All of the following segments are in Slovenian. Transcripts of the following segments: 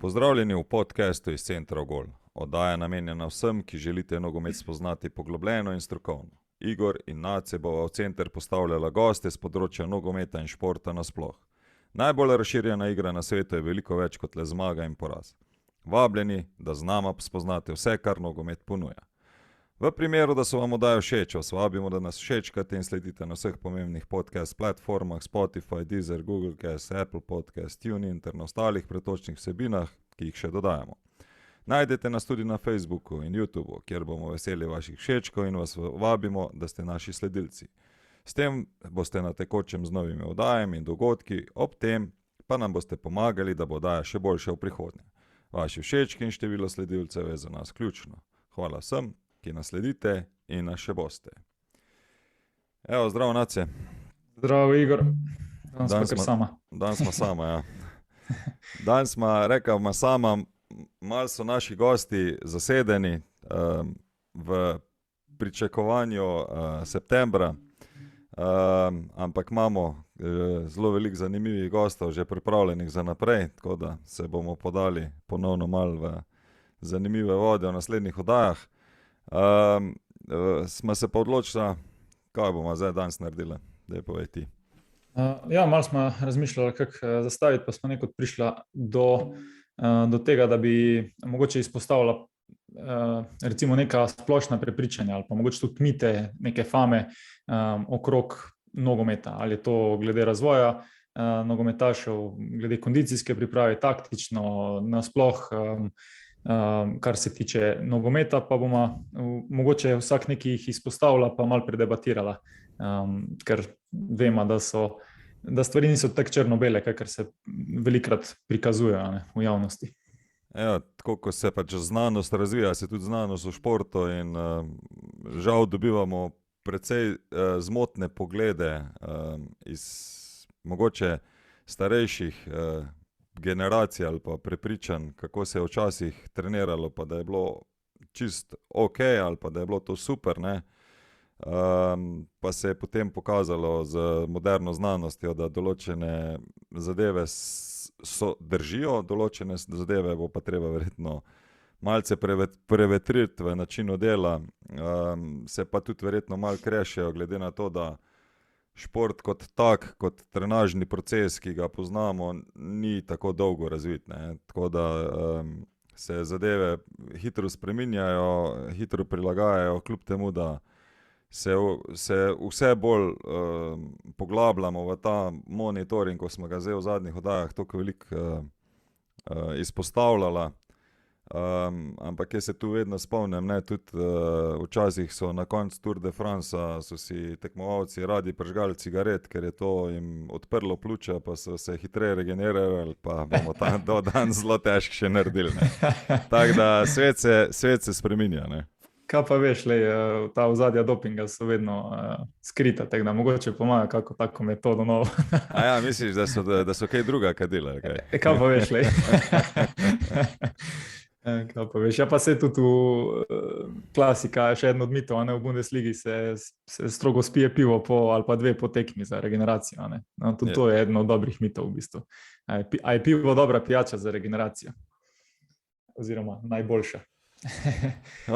Pozdravljeni v podcastu iz Centra Gol. Oddaja namenjena vsem, ki želite nogomet spoznati poglobljeno in strokovno. Igor in Nace bova v center postavljala goste z področja nogometa in športa nasploh. Najbolj razširjena igra na svetu je veliko več kot le zmaga in poraz. Vabljeni, da z nama spoznate vse, kar nogomet ponuja. V primeru, da so vam oddaje všeč, vas vabimo, da nas všečkate in sledite na vseh pomembnih podcast platformah Spotify, Deezer, Google Cast, Apple Podcast, TuneIn ter na ostalih pretočnih vsebinah, ki jih še dodajamo. Najdete nas tudi na Facebooku in YouTubeu, kjer bomo veseli vaših všečkov in vas vabimo, da ste naši sledilci. S tem boste na tekočem z novimi oddajami in dogodki, ob tem pa nam boste pomagali, da bo oddaja še boljša v prihodnje. Vaši všečki in število sledilcev je za nas ključno. Hvala vsem, ki nas sledite in nas še boste. Evo, zdravo, Nace. Zdravo, Igor. Danes pa kar sama. Danes smo sama, ja. Danes smo, rekam sama, malo so naši gosti zasedeni v pričakovanju septembra, ampak imamo zelo veliko zanimivih gostov že pripravljenih za naprej, tako da se bomo podali ponovno malo v zanimive vode v naslednjih oddajah. Smo se pa odločili, kaj bomo zdaj danes naredili, daj povej ti. Ja, malo smo razmišljali, kako zastaviti, pa smo nekako prišla do tega, da bi mogoče izpostavila recimo neka splošna prepričanja ali pa mogoče tudi mite, neke fame okrog nogometa, ali je to glede razvoja nogometašev, glede kondicijske priprave, taktično, nasploh, kar se tiče nogometa, pa bomo mogoče vsak nekaj jih izpostavila, pa malo predebatirala, ker vemo, da stvari niso tako črno-bele, kakor se velikrat prikazujejo v javnosti. Ja, tako ko se pač znanost razvija, se tudi znanost v športu in žal dobivamo precej zmotne poglede iz mogoče starejših generacij ali pa prepričanj, kako se je včasih treniralo, pa da je bilo čist ok ali pa da je bilo to super, ne? Pa se je potem pokazalo z moderno znanostjo, da določene zadeve držijo, določene zadeve bo pa treba verjetno malce prevetriti v načinu dela, se pa tudi verjetno malo krešejo, glede na to, da šport kot tak, kot trenažni proces, ki ga poznamo, ni tako dolgo razvit, ne? Tako da se zadeve hitro spreminjajo, hitro prilagajajo, kljub temu, da se vse bolj poglabljamo v ta monitoring, ko smo ga zdaj v zadnjih oddajah toliko veliko izpostavljala. Ampak jaz se tu vedno spomnim, ne, tudi včasih so na koncu Tour de Francea so si tekmovalci radi prižgali cigaret, ker je to jim odprlo pljuča, pa so se hitreje regenerirali, pa bomo ta dan zelo težko še naredili, ne. Tako da svet se spreminja, ne. Kaj pa veš, ta ozadja dopinga so vedno skrita, tako da mogoče pomaga kako tako metodo novo. A ja, misliš, da so kaj druga kadila, kaj? Kaj pa veš, Kaj pa veš, ja, pa se tudi klasika, še eno od mitov, v Bundesligi se strogo spije pivo ali pa dve po tekmi za regeneracijo, ne. No, tudi to je eno od dobrih mitov v bistvu. A je pivo dobra pijača za regeneracijo? Oziroma najboljša.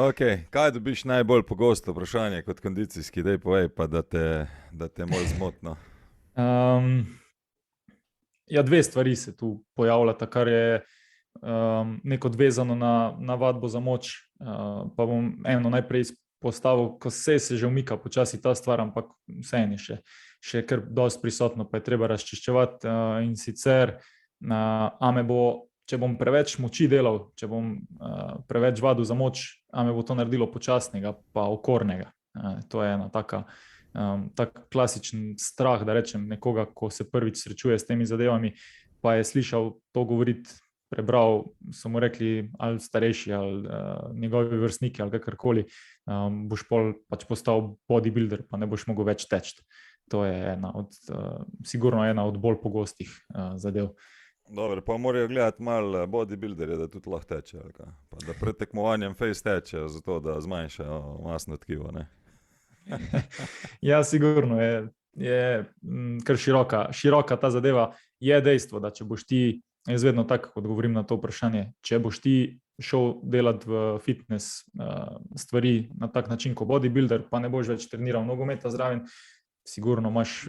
Ok, kaj dobiš najbolj pogosto vprašanje kot kondicijski, daj povej, pa da te bolj zmotno. Ja, dve stvari se tu pojavljata, kar je neko odvezano na vadbo za moč, pa bom eno najprej izpostavil, ko se že umika počasi ta stvar, ampak vseeno še kar dosti prisotno, pa je treba razčiščevati, in sicer a me bo, če bom preveč moči delal, če bom preveč vadil za moč, a me bo to naredilo počasnega pa okornega. To je ena tak klasičen strah, da rečem, nekoga, ko se prvič srečuje s temi zadevami, pa je slišal to govoriti, prebral, so mu rekli ali starejši ali njegovi vrstniki ali kakorkoli, boš pač postal bodybuilder, pa ne boš mogel več teči. To je sigurno ena od bolj pogostih zadev. Dobro, pa morajo gledati malo bodybuilderje, da tudi lahko teče, ali kaj? Pa da pred tekmovanjem fejst tečejo, zato da zmanjšajo masno tkivo, ne? Ja, sigurno je kar široka ta zadeva. Je dejstvo, da če boš ti jaz vedno tako odgovorim na to vprašanje. Če boš ti šel delati v fitness stvari na tak način kot bodybuilder, pa ne boš več treniral nogometa zraven, sigurno imaš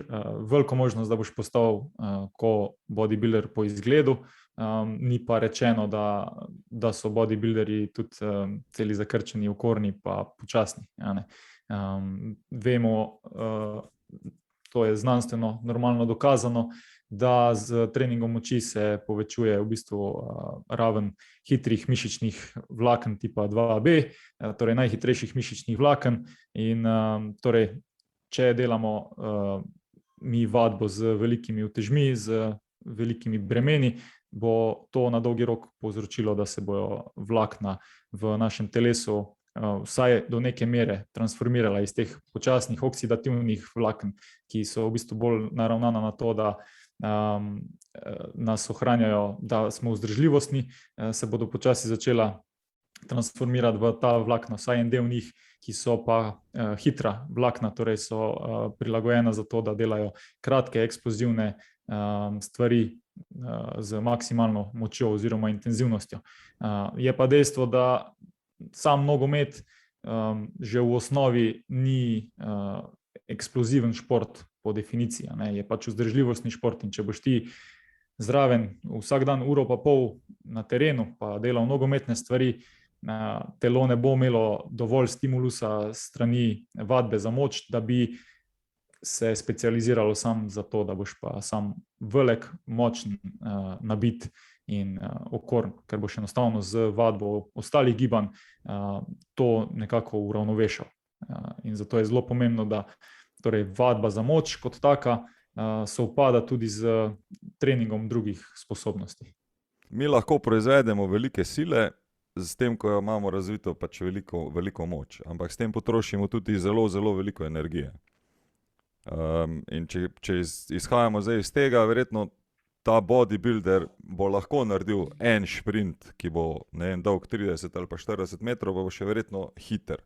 veliko možnost, da boš postal kot bodybuilder po izgledu. Ni pa rečeno, da so bodybuilderji tudi celi zakrčeni, okorni pa počasni. Vemo, to je znanstveno normalno dokazano, da z treningom moči se povečuje v bistvu raven hitrih mišičnih vlaken tipa 2B, torej najhitrejših mišičnih vlaken. In torej, če delamo mi vadbo z velikimi utežmi, z velikimi bremeni, bo to na dolgi rok povzročilo, da se bojo vlakna v našem telesu vsaj do neke mere transformirala iz teh počasnih oksidativnih vlaken, ki so v bistvu bolj naravnana na to, da nas ohranjajo, da smo vzdržljivostni, se bodo počasi začela transformirati v ta vlakna, vsaj en del njih, ki so pa hitra vlakna, torej so prilagojena za to, da delajo kratke, eksplozivne stvari z maksimalno močjo oziroma intenzivnostjo. Je pa dejstvo, da sam nogomet že v osnovi ni eksploziven šport po definiciji, je pač vzdržljivostni šport, in če boš ti zraven vsak dan uro pa pol na terenu pa delal nogometne stvari, telo ne bo imelo dovolj stimulusa strani vadbe za moč, da bi se specializiralo sam za to, da boš pa sam velik, močen, nabit in okorn, ker boš enostavno z vadbo ostalih gibanj to nekako uravnovešal. In zato je zelo pomembno, da torej vadba za moč kot taka sovpada tudi z treningom drugih sposobnosti. Mi lahko proizvedemo velike sile s tem, ko imamo razvito pač veliko moč, ampak s tem potrošimo tudi zelo, zelo veliko energije. In če izhajamo zdaj iz tega, verjetno ta bodybuilder bo lahko naredil en šprint, ki bo, ne vem, dolg 30 ali pa 40 metrov, pa bo še verjetno hiter.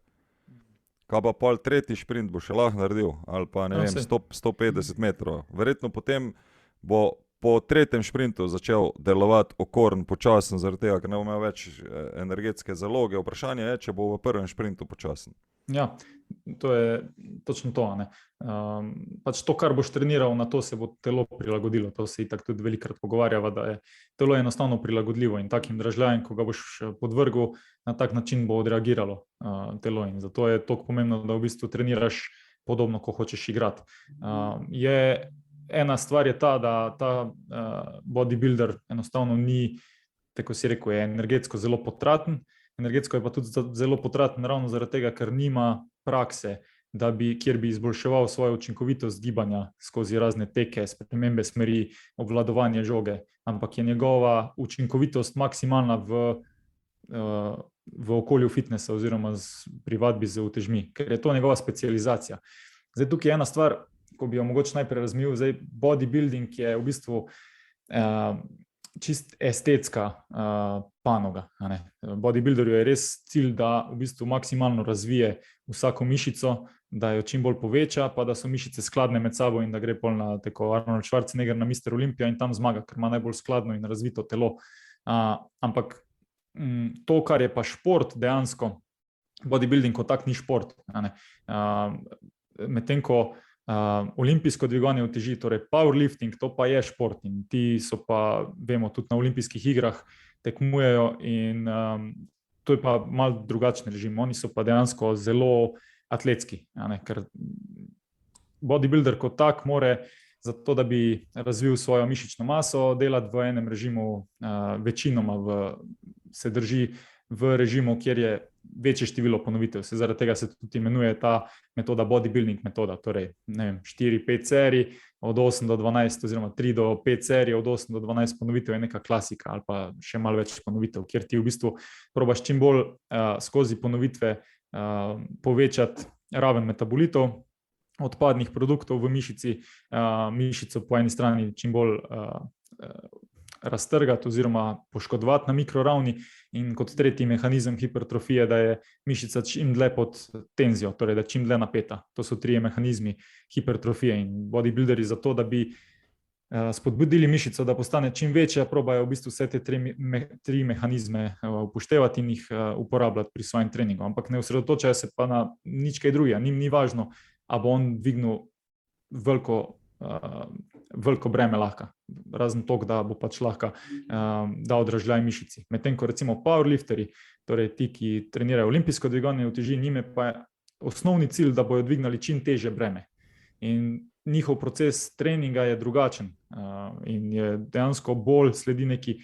Kaj pa pol tretji šprint bo še lahko naredil, ali pa ne vem, 150 metrov. Verjetno potem bo po tretjem šprintu začel delovati okorn, počasen, zaradi tega, ker ne bo imel več energetske zaloge. Vprašanje je, če bo v prvem šprintu počasen. Ja, to je točno to. Pač to, kar boš treniral, na to se bo telo prilagodilo. To se itak tudi velikokrat pogovarjava, da je telo enostavno prilagodljivo in takim dražljajem, ko ga boš podvrgel, na tak način bo odreagiralo telo. In zato je toliko pomembno, da v bistvu treniraš podobno, ko hočeš igrati. Ena stvar je ta, da ta bodybuilder enostavno ni, tako si rekel, je energetsko zelo potraten. Energetsko je pa tudi zelo potraten ravno zaradi tega, ker nima prakse, kjer bi izboljševal svojo učinkovitost gibanja skozi razne teke, spremembe smeri, obvladovanje žoge, ampak je njegova učinkovitost maksimalna v okolju fitnessa oziroma pri vadbi z utežmi, ker je to njegova specializacija. Zdaj, tukaj je ena stvar, ko bi jo mogoče najprej razumel, zdaj bodybuilding je v bistvu čist estetska panoga. Bodybuilderju je res cilj, da v bistvu maksimalno razvije vsako mišico, da jo čim bolj poveča, pa da so mišice skladne med sabo in da gre pol na tako Arnold Schwarzenegger na Mr. Olympia in tam zmaga, ker ima najbolj skladno in razvito telo. Ampak to, kar je pa šport dejansko, bodybuilding kot tak ni šport. Medtem ko olimpijsko dvigovanje uteži, torej powerlifting, to pa je šport in ti so pa, vemo, tudi na olimpijskih igrah tekmujejo in to je pa malo drugačen režim. Oni so pa dejansko zelo atletski, ker bodybuilder kot tak more zato, da bi razvil svojo mišično maso, delati v enem režimu, večinoma se drži v režimu, kjer je večje število ponovitev. Zaradi tega se tudi imenuje ta metoda bodybuilding metoda, torej 4-5 serij od 8 do 12 oziroma 3 do 5 serij od 8 do 12 ponovitev je neka klasika ali pa še malo več ponovitev, kjer ti v bistvu probaš čim bolj skozi ponovitve povečati raven metabolitov, odpadnih produktov v mišici, mišico po eni strani čim bolj raztrgati oziroma poškodovati na mikroravni in kot tretji mehanizem hipertrofije, da je mišica čim dlje pod tenzijo, torej da je čim dlje napeta. To so trije mehanizmi hipertrofije in bodybuilderi zato, da bi spodbudili mišico, da postane čim večja, probajo v bistvu vse te tri mehanizme upoštevati in jih uporabljati pri svojem treningu. Ampak ne osredotočajo se pa na nič kaj drugega. Njim ni važno, a bo on dvignil veliko breme lahko, razen to, da bo pač lahko dal dražljaj mišici. Medtem ko recimo powerlifteri, torej ti, ki trenirajo olimpijsko dvigovanje uteži, njime pa je osnovni cilj, da bojo dvignali čim težje breme. In njihov proces treninga je drugačen in je dejansko bolj sledi neki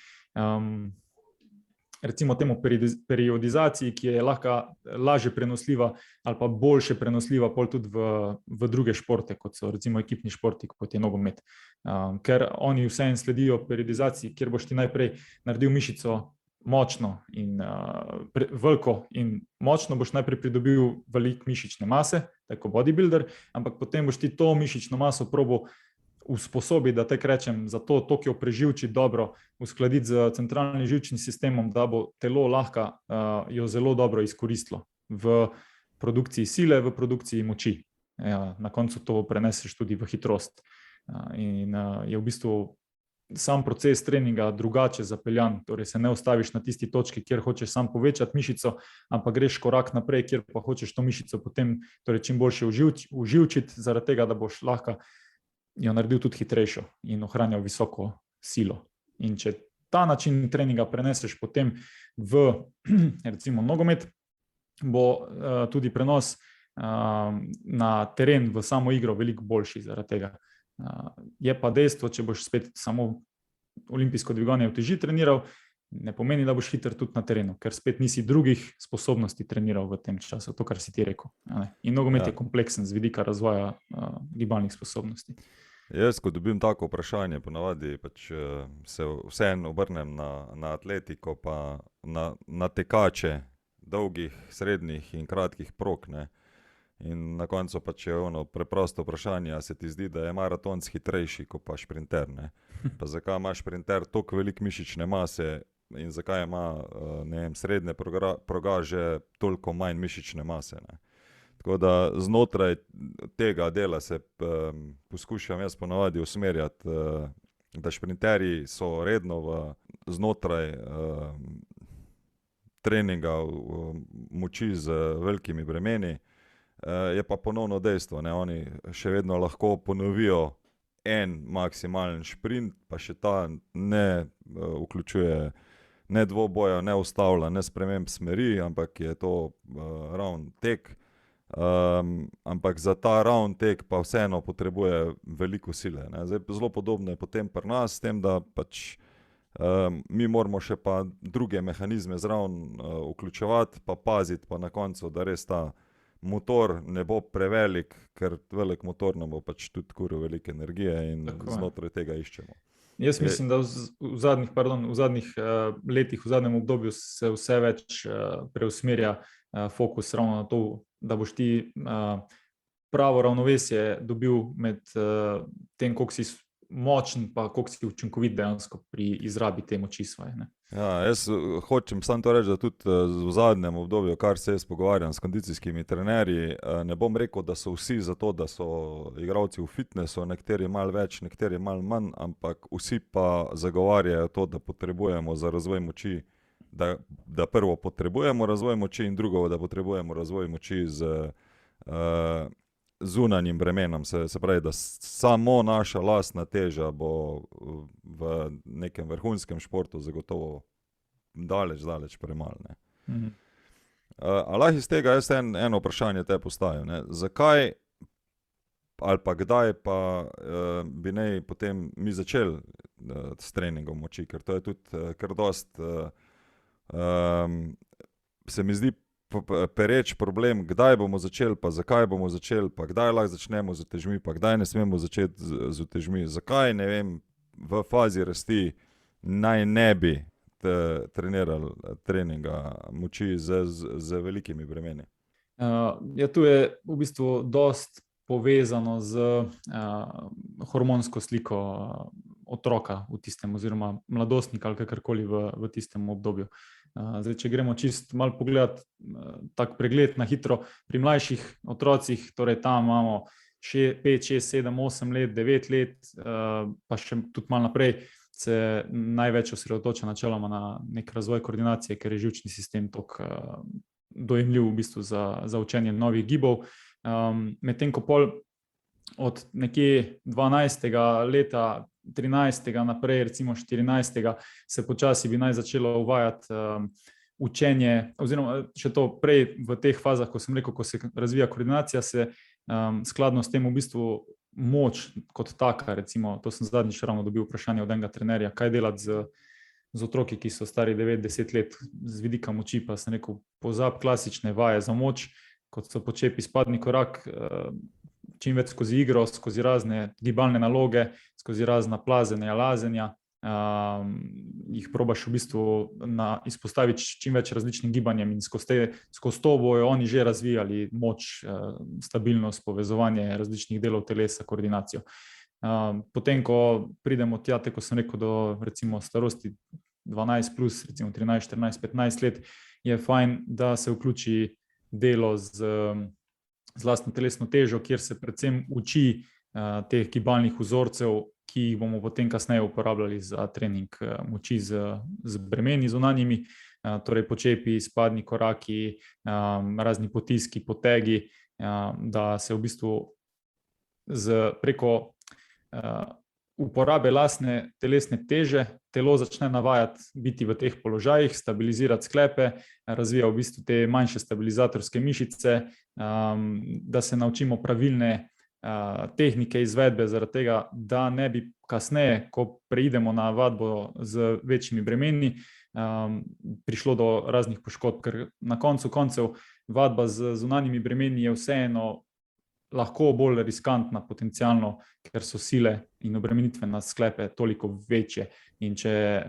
recimo temu periodizaciji, ki je lahko lažje prenosljiva ali pa boljše prenosljiva pol tudi v druge športe, kot so recimo ekipni športi, kot je nogomet. Ker oni vseeno sledijo periodizaciji, kjer boš ti najprej naredil mišico močno in veliko in močno, boš najprej pridobil veliko mišične mase, tako bodybuilder, ampak potem boš ti to mišično maso probal usposobiti, da tako rečem, za to Tokio preživči dobro, uskladiti z centralnim živčnim sistemom, da bo telo lahko jo zelo dobro izkoristilo v produkciji sile, v produkciji moči. Na koncu to preneseš tudi v hitrost. In je v bistvu sam proces treninga drugače zapeljan, torej se ne ustaviš na tisti točki, kjer hočeš sam povečati mišico, ampak greš korak naprej, kjer pa hočeš to mišico potem torej čim boljše uživčiti, zaradi tega, da boš lahko jo naredil tudi hitrejšo in ohranjal visoko silo. In če ta način treninga preneseš potem v recimo nogomet, bo tudi prenos na teren v samo igro veliko boljši zaradi tega. Je pa dejstvo, če boš spet samo olimpijsko dvigovanje uteži treniral, ne pomeni, da boš hiter tudi na terenu, ker spet nisi drugih sposobnosti treniral v tem času, to, kar si ti rekel. In nogomet je kompleksen z vidika razvoja gibalnih sposobnosti. Jaz, ko dobim tako vprašanje, ponavadi pač se vseeno obrnem na atletiko, pa na tekače dolgih, srednjih in kratkih prog, ne. In na koncu pač je ono preprosto vprašanje, a se ti zdi, da je maratonc hitrejši kot pa šprinter, ne. Pa zakaj ima šprinter toliko veliko mišične mase in zakaj ima, ne vem, srednje progaže toliko manj mišične mase, ne. Tako da znotraj tega dela se poskušam jaz ponavadi usmerjati, da šprinterji so redno znotraj treninga moči z velikimi bremeni. Je pa ponovno dejstvo, ne, oni še vedno lahko ponovijo en maksimalen šprint, pa še ta ne vključuje ne dvoboja, ne ustavlja, ne sprememb smeri, ampak je to ravno tek. Ampak za ta ravni tek pa vseeno potrebuje veliko sile, ne. Zdaj, zelo podobno je potem pri nas, s tem, da pač mi moramo še pa druge mehanizme zraven vključevati, pa paziti pa na koncu, da res ta motor ne bo prevelik, ker velik motor nam bo pač tudi kuril veliko energije in znotraj tega iščemo. Jaz mislim, da v zadnjih letih, v zadnjem obdobju se vse več preusmerja fokus ravno na to, da boš ti pravo ravnovesje dobil med tem, koliko si močen, pa koliko si učinkovit dejansko pri izrabi te moči svoje, ne. Ja, jaz hočem samo to reči, da tudi v zadnjem obdobju, kar se jaz pogovarjam s kondicijskimi trenerji, ne bom rekel, da so vsi za to, da so igralci v fitnessu, nekateri malo več, nekateri malo manj, ampak vsi pa zagovarjajo to, da potrebujemo za razvoj moči, da prvo potrebujemo razvoj moči in drugo, da potrebujemo razvoj moči z zunanjim bremenom, se pravi, da samo naša lastna teža bo v nekem vrhunskem športu zagotovo daleč premalo, ne. A lahko iz tega jaz eno vprašanje te postavim, ne. Zakaj ali pa kdaj pa bi naj potem mi začeli s treningom moči, ker to je tudi kar dosti se mi zdi pereč problem, kdaj bomo začeli, pa zakaj bomo začeli, pa kdaj lahko začnemo z utežmi, pa kdaj ne smemo začeti z utežmi. Zakaj, ne vem, v fazi rasti naj ne bi trenirali treninga moči z velikimi bremeni? Ja, tu je v bistvu dosti povezano z hormonsko sliko otroka v tistem oziroma mladostnika ali kakorkoli v tistem obdobju. Zdaj, če gremo čisto malo pogledati tak pregled na hitro, pri mlajših otrocih, torej tam imamo 5, 6, 7, 8 let, 9 let, pa še tudi malo naprej, se največ osredotoča načeloma na nek razvoj koordinacije, ker je živčni sistem tako dojemljiv v bistvu za učenje novih gibov. Medtem ko pol od nekje 12. leta, 13. naprej, recimo 14. se počasi bi naj začelo uvajati učenje, oziroma še to prej v teh fazah, ko sem rekel, ko se razvija koordinacija, se skladno s tem v bistvu moč kot taka, recimo, to sem zadnjič ravno dobil vprašanje od enega trenerja, kaj delati z otroki, ki so stari 9-10 let z vidika moči, pa sem rekel, pozab klasične vaje za moč, kot so počepi, spadni korak, čim več skozi igro, skozi razne gibalne naloge, skozi razna plazenja, lazenja, jih probaš v bistvu izpostaviti čim več različnim gibanjem in skozi to bojo oni že razvijali moč, stabilnost, povezovanje različnih delov telesa, koordinacijo. Potem, ko pridemo tja, ko sem rekel, do recimo starosti 12 plus, recimo 13, 14, 15 let, je fajn, da se vključi delo z lastno telesno težo, kjer se predvsem uči teh gibalnih vzorcev, ki jih bomo potem kasneje uporabljali za trening moči z bremeni zunanjimi, torej počepi, spadni koraki, razni potiski, potegi, da se v bistvu preko uporabe lastne telesne teže telo začne navajati biti v teh položajih, stabilizirati sklepe, razvija v bistvu te manjše stabilizatorske mišice, da se naučimo pravilne tehnike izvedbe, zaradi tega, da ne bi kasneje, ko preidemo na vadbo z večjimi bremeni, prišlo do raznih poškodb, ker na koncu koncev vadba z zunanjimi bremeni je vseeno lahko bolj riskantna potencialno, ker so sile in obremenitve na sklepe toliko večje. In če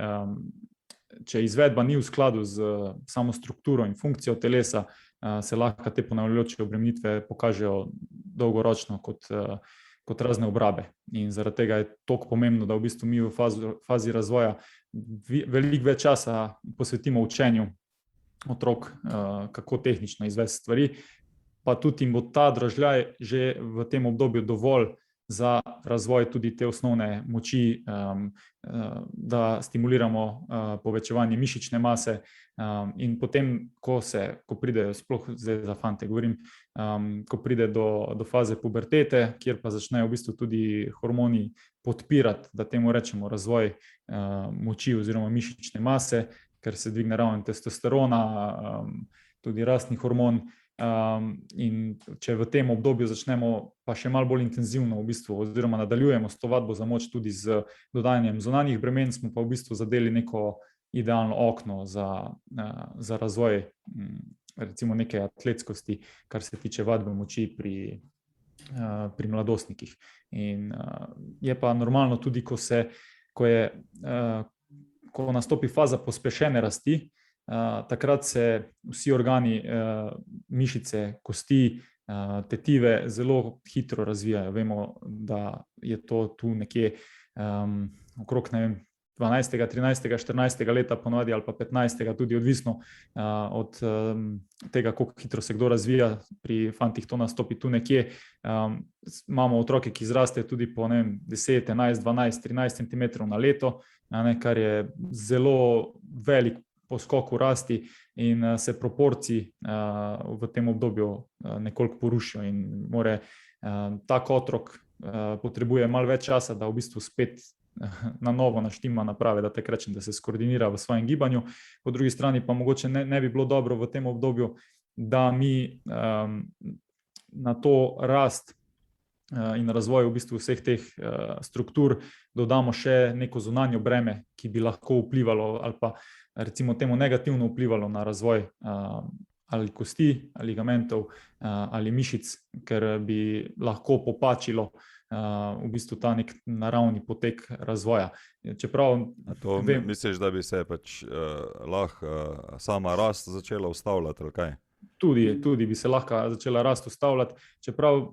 izvedba ni v skladu z samo strukturo in funkcijo telesa, se lahko te ponavljajoče obremenitve pokažejo dolgoročno kot razne obrabe. In zaradi tega je toliko pomembno, da v bistvu mi v fazi razvoja veliko več časa posvetimo učenju otrok, kako tehnično izvesti stvari, pa tudi jim bo ta dražljaj že v tem obdobju dovolj za razvoj tudi te osnovne moči, da stimuliramo povečevanje mišične mase, in potem, ko pride, sploh zdaj za fante govorim, ko pride do faze pubertete, kjer pa začnejo v bistvu tudi hormoni podpirati, da temu rečemo razvoj moči oziroma mišične mase, ker se dvigne raven testosterona, tudi rastni hormon. In če v tem obdobju začnemo pa še malo bolj intenzivno v bistvu, oziroma nadaljujemo s to vadbo za moč tudi z dodajanjem zunanjih bremen, smo pa v bistvu zadeli neko idealno okno za razvoj recimo neke atletskosti, kar se tiče vadbe moči pri mladostnikih. In je pa normalno tudi, ko nastopi faza pospešene rasti, takrat se vsi organi, mišice, kosti, tetive zelo hitro razvijajo. Vemo, da je to tu nekje okrog 12., 13., 14. leta ponovadi ali pa 15. tudi odvisno od tega, koliko hitro se kdo razvija. Pri fantih to nastopi tu nekje. Imamo otroke, ki zrastejo tudi po 10, 11, 12, 13 cm na leto, kar je zelo velik poskok v rasti in se proporciji v tem obdobju nekoliko porušijo in tak otrok potrebuje malo več časa, da v bistvu spet na novo naštima naprave, da tako rečem, da se skoordinira v svojem gibanju. Po drugi strani pa mogoče ne bi bilo dobro v tem obdobju, da mi na to rast in razvoj v bistvu vseh teh struktur dodamo še neko zunanjo breme, ki bi lahko vplivalo ali pa recimo temu negativno vplivalo na razvoj ali kosti, ali ligamentov, ali mišic, ker bi lahko popačilo v bistvu ta nek naravni potek razvoja. Čeprav misliš, da bi se pač lahko sama rast začela ustavljati, ali kaj? Tudi bi se lahko začela rast ustavljati, čeprav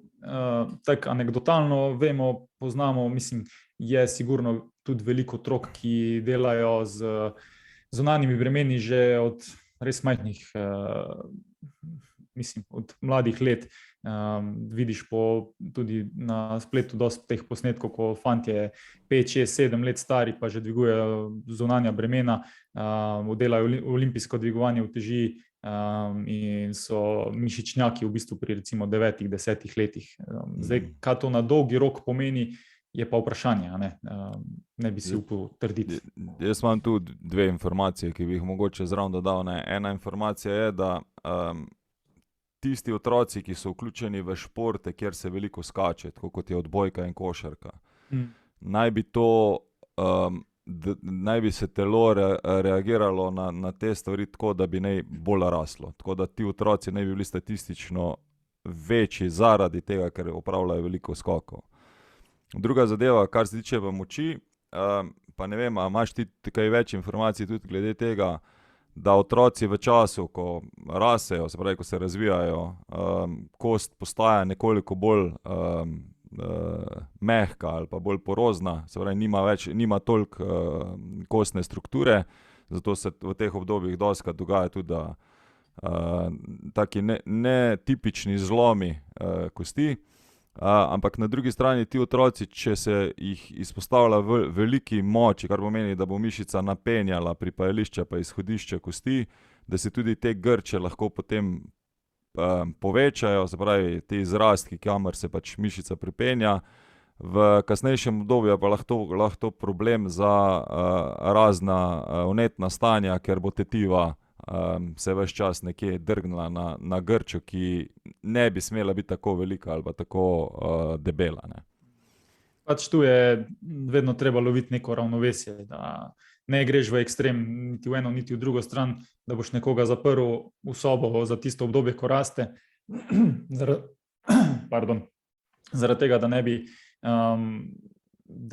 tako anekdotalno vemo, poznamo, mislim, je sigurno tudi veliko otrok, ki delajo z zunanjimi bremeni že od res majhnih, mislim, od mladih let Vidiš tudi na spletu dosti teh posnetkov, ko fantje 5, 6, 7 let stari pa že dvigujejo zunanja bremena, delajo olimpijsko dvigovanje uteži, in so mišičnjaki v bistvu pri recimo 9, 10 letih. Zdaj, kaj to na dolgi rok pomeni, je pa vprašanje, ne bi si upal trditi. Jaz imam tu dve informacije, ki bi jih mogoče zraven dodal. Ena informacija je, da tisti otroci, ki so vključeni v športe, kjer se veliko skače, tako kot je odbojka in košarka, naj bi se telo reagiralo na te stvari tako, da bi naj bolj raslo. Tako da ti otroci naj bi bili statistično večji zaradi tega, ker opravljajo veliko skokov. Druga zadeva, kar se tiče v moči, pa ne vem, a imaš ti kaj več informacij tudi glede tega, da otroci v času, ko rasejo, se pravi, ko se razvijajo, kost postaja nekoliko bolj mehka ali pa bolj porozna, se pravi, nima toliko kostne strukture, zato se v teh obdobjih dostikrat dogaja tudi, da taki netipični zlomi kosti. Ampak na drugi strani ti otroci, če se jih izpostavlja v veliki moči, kar pomeni, da bo mišica napenjala pripajališče pa izhodišče kosti, da se tudi te grče lahko potem povečajo, se pravi, ti izrastki, kamor se pač mišica pripenja. V kasnejšem obdobju pa lahko problem za razna vnetna stanja, ker bo tetiva se ves čas nekje drgnila na grčo, ki ne bi smela biti tako velika ali pa tako debela. Pač tu je vedno treba loviti neko ravnovesje, da ne greš v ekstrem, niti v eno, niti v drugo stran, da boš nekoga zaprl v sobo za tisto obdobje, ko raste. Zaradi tega, da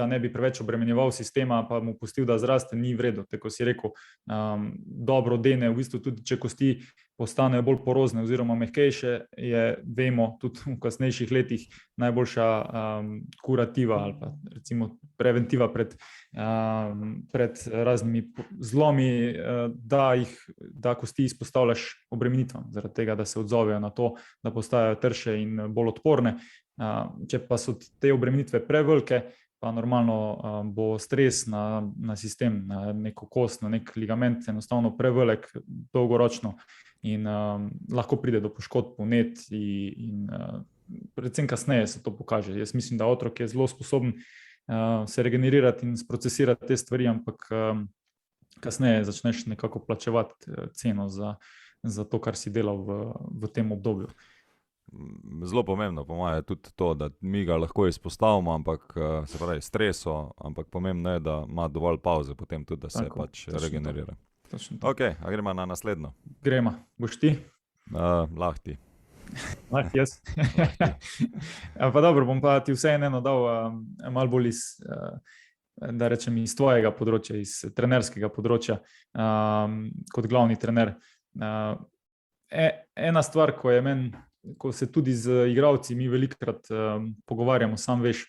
ne bi preveč obremenjeval sistema, pa mu pustil, da zraste, ni v redu. Tako si rekel, dobro dene, v bistvu tudi, če kosti postanejo bolj porozne oziroma mehkejše, vemo, tudi v kasnejših letih najboljša kurativa ali pa recimo preventiva pred raznimi zlomi, da kosti izpostavljaš obremenitvam, zaradi tega, da se odzovejo na to, da postajajo trše in bolj odporne. Če pa so te obremenitve prevelike, pa normalno bo stres na sistem, na neko kost, na nek ligament enostavno prevelik dolgoročno in lahko pride do poškodb vnet in predvsem kasneje se to pokaže. Jaz mislim, da otrok je zelo sposoben se regenerirati in sprocesirati te stvari, ampak kasneje začneš nekako plačevati ceno za to, kar si delal v tem obdobju. Zelo pomembno po moje je tudi to, da mi ga lahko izpostavimo, ampak se pravi streso, ampak pomembno je, da ima dovolj pauze potem tudi, da se tako, pač regenerira. Ok, a gremo na naslednjo. Gremo. Boš ti? Lahko ti. Lahko jaz. Pa dobro, bom pa ti vseeno dal malo bolj da rečem iz tvojega področja, iz trenerskega področja, kot glavni trener. Ena stvar, ko se tudi z igralci mi velikokrat pogovarjamo, sam veš,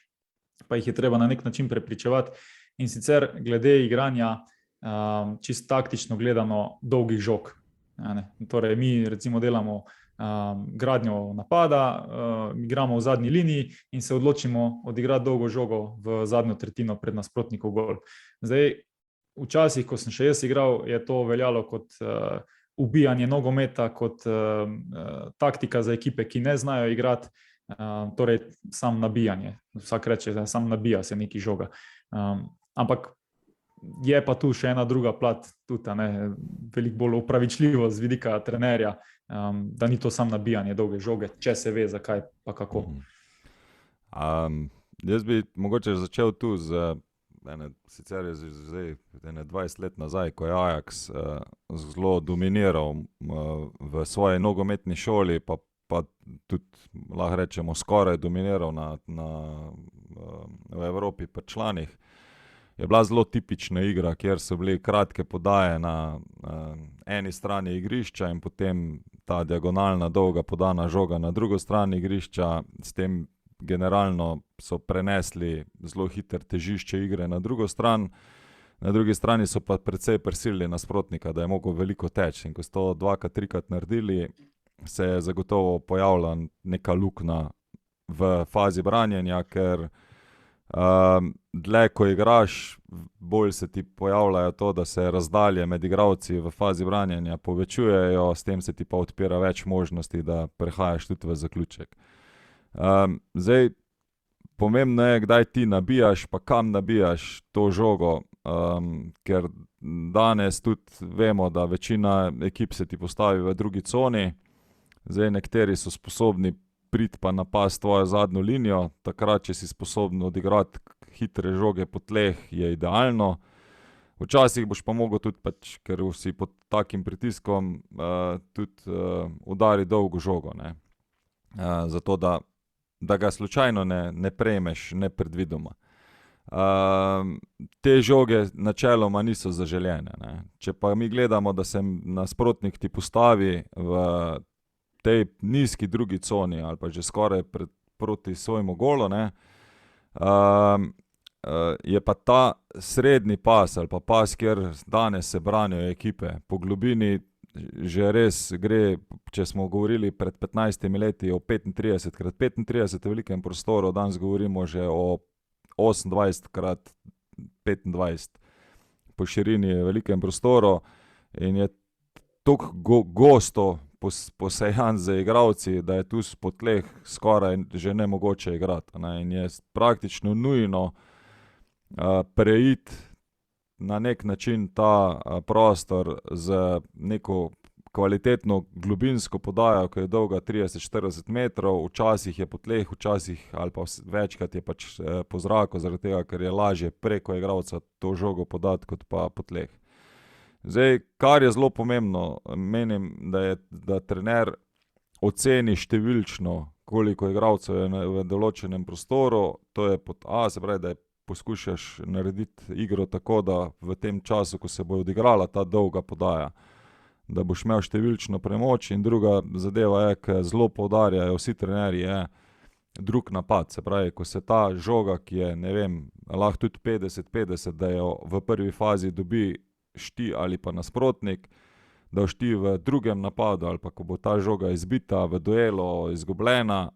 pa jih je treba na nek način prepričevati, in sicer glede igranja čisto taktično gledano dolgih žog. Torej mi recimo delamo gradnjo napada, igramo v zadnji liniji in se odločimo odigrati dolgo žogo v zadnjo tretjino pred nasprotnikov gol. Zdaj, včasih, ko sem še jaz igral, je to veljalo kot ubijanje nogometa, kot taktika za ekipe, ki ne znajo igrati, torej sam nabijanje. Vsak reče, da sam nabija se neki žoga. Ampak je pa tu še ena druga plat, tudi veliko bolj opravičljivo z vidika trenerja, da ni to sam nabijanje dolge žoge, če se ve, zakaj pa kako. Jaz bi mogoče začel tu sicer je zdaj 20 let nazaj, ko je Ajax zelo dominiral v svoji nogometni šoli, pa tudi lahko rečemo skoraj dominiral v Evropi pri članih. Je bila zelo tipična igra, kjer so bile kratke podaje na eni strani igrišča in potem ta diagonalna dolga podana žoga na drugo stran igrišča, s tem generalno so prenesli zelo hitro težišče igre na drugo stran, na drugi strani so pa precej prisilili nasprotnika, da je mogel veliko teči. In ko so to dvakrat, trikrat naredili, se je zagotovo pojavila neka luknja v fazi branjenja, ker dlje ko igraš, bolj se ti pojavljajo to, da se razdalje med igralci v fazi branjenja povečujejo, s tem se ti pa odpira več možnosti, da prehajaš tudi v zaključek. Zdaj, pomembno je, kdaj ti nabijaš, pa kam nabijaš to žogo, ker danes tudi vemo, da večina ekip se ti postavi v drugi coni, zdaj nekateri so sposobni priti pa napasti tvojo zadnjo linijo, takrat, če si sposoben odigrati hitre žoge po tleh, je idealno. Včasih boš pa mogel tudi, ker si pod takim pritiskom, tudi udari dolgo žogo, ne. Zato, da ga slučajno ne prejmeš nepredvidoma. Te žoge načeloma niso zaželene, ne. Če pa mi gledamo, da se nasprotnik ti postavi v tej nizki drugi coni ali pa že skoraj proti svojemu golu, ne, je pa ta srednji pas ali pa pas, kjer danes se branijo ekipe, po globini že res gre, če smo govorili pred 15 leti o 35x35 velikem prostoru, danes govorimo že o 28x25 po širini velikem prostoru in je toliko gosto posejan z igralci, da je tu po tleh skoraj že nemogoče igrati, ne, in je praktično nujno preiti na nek način ta prostor z neko kvalitetno globinsko podajo, ki je dolga 30-40 metrov, včasih je po tleh, včasih ali pa večkrat je pač po zraku, zaradi tega, ker je lažje preko igralca to žogo podati, kot pa po tleh. Zdaj, kar je zelo pomembno, menim, da trener oceni številčno, koliko igralcev je v določenem prostoru, to je se pravi, da poskušaš narediti igro tako, da v tem času, ko se bo odigrala ta dolga podaja, da boš imel številčno premoč, in druga zadeva je, ki zelo poudarjajo vsi trenerji, je drug napad. Se pravi, ko se ta žoga, ki je, ne vem, lahko tudi 50-50, da jo v prvi fazi dobi ti ali pa nasprotnik, da boš ti v drugem napadu ali pa ko bo ta žoga izbita v duelu, izgubljena,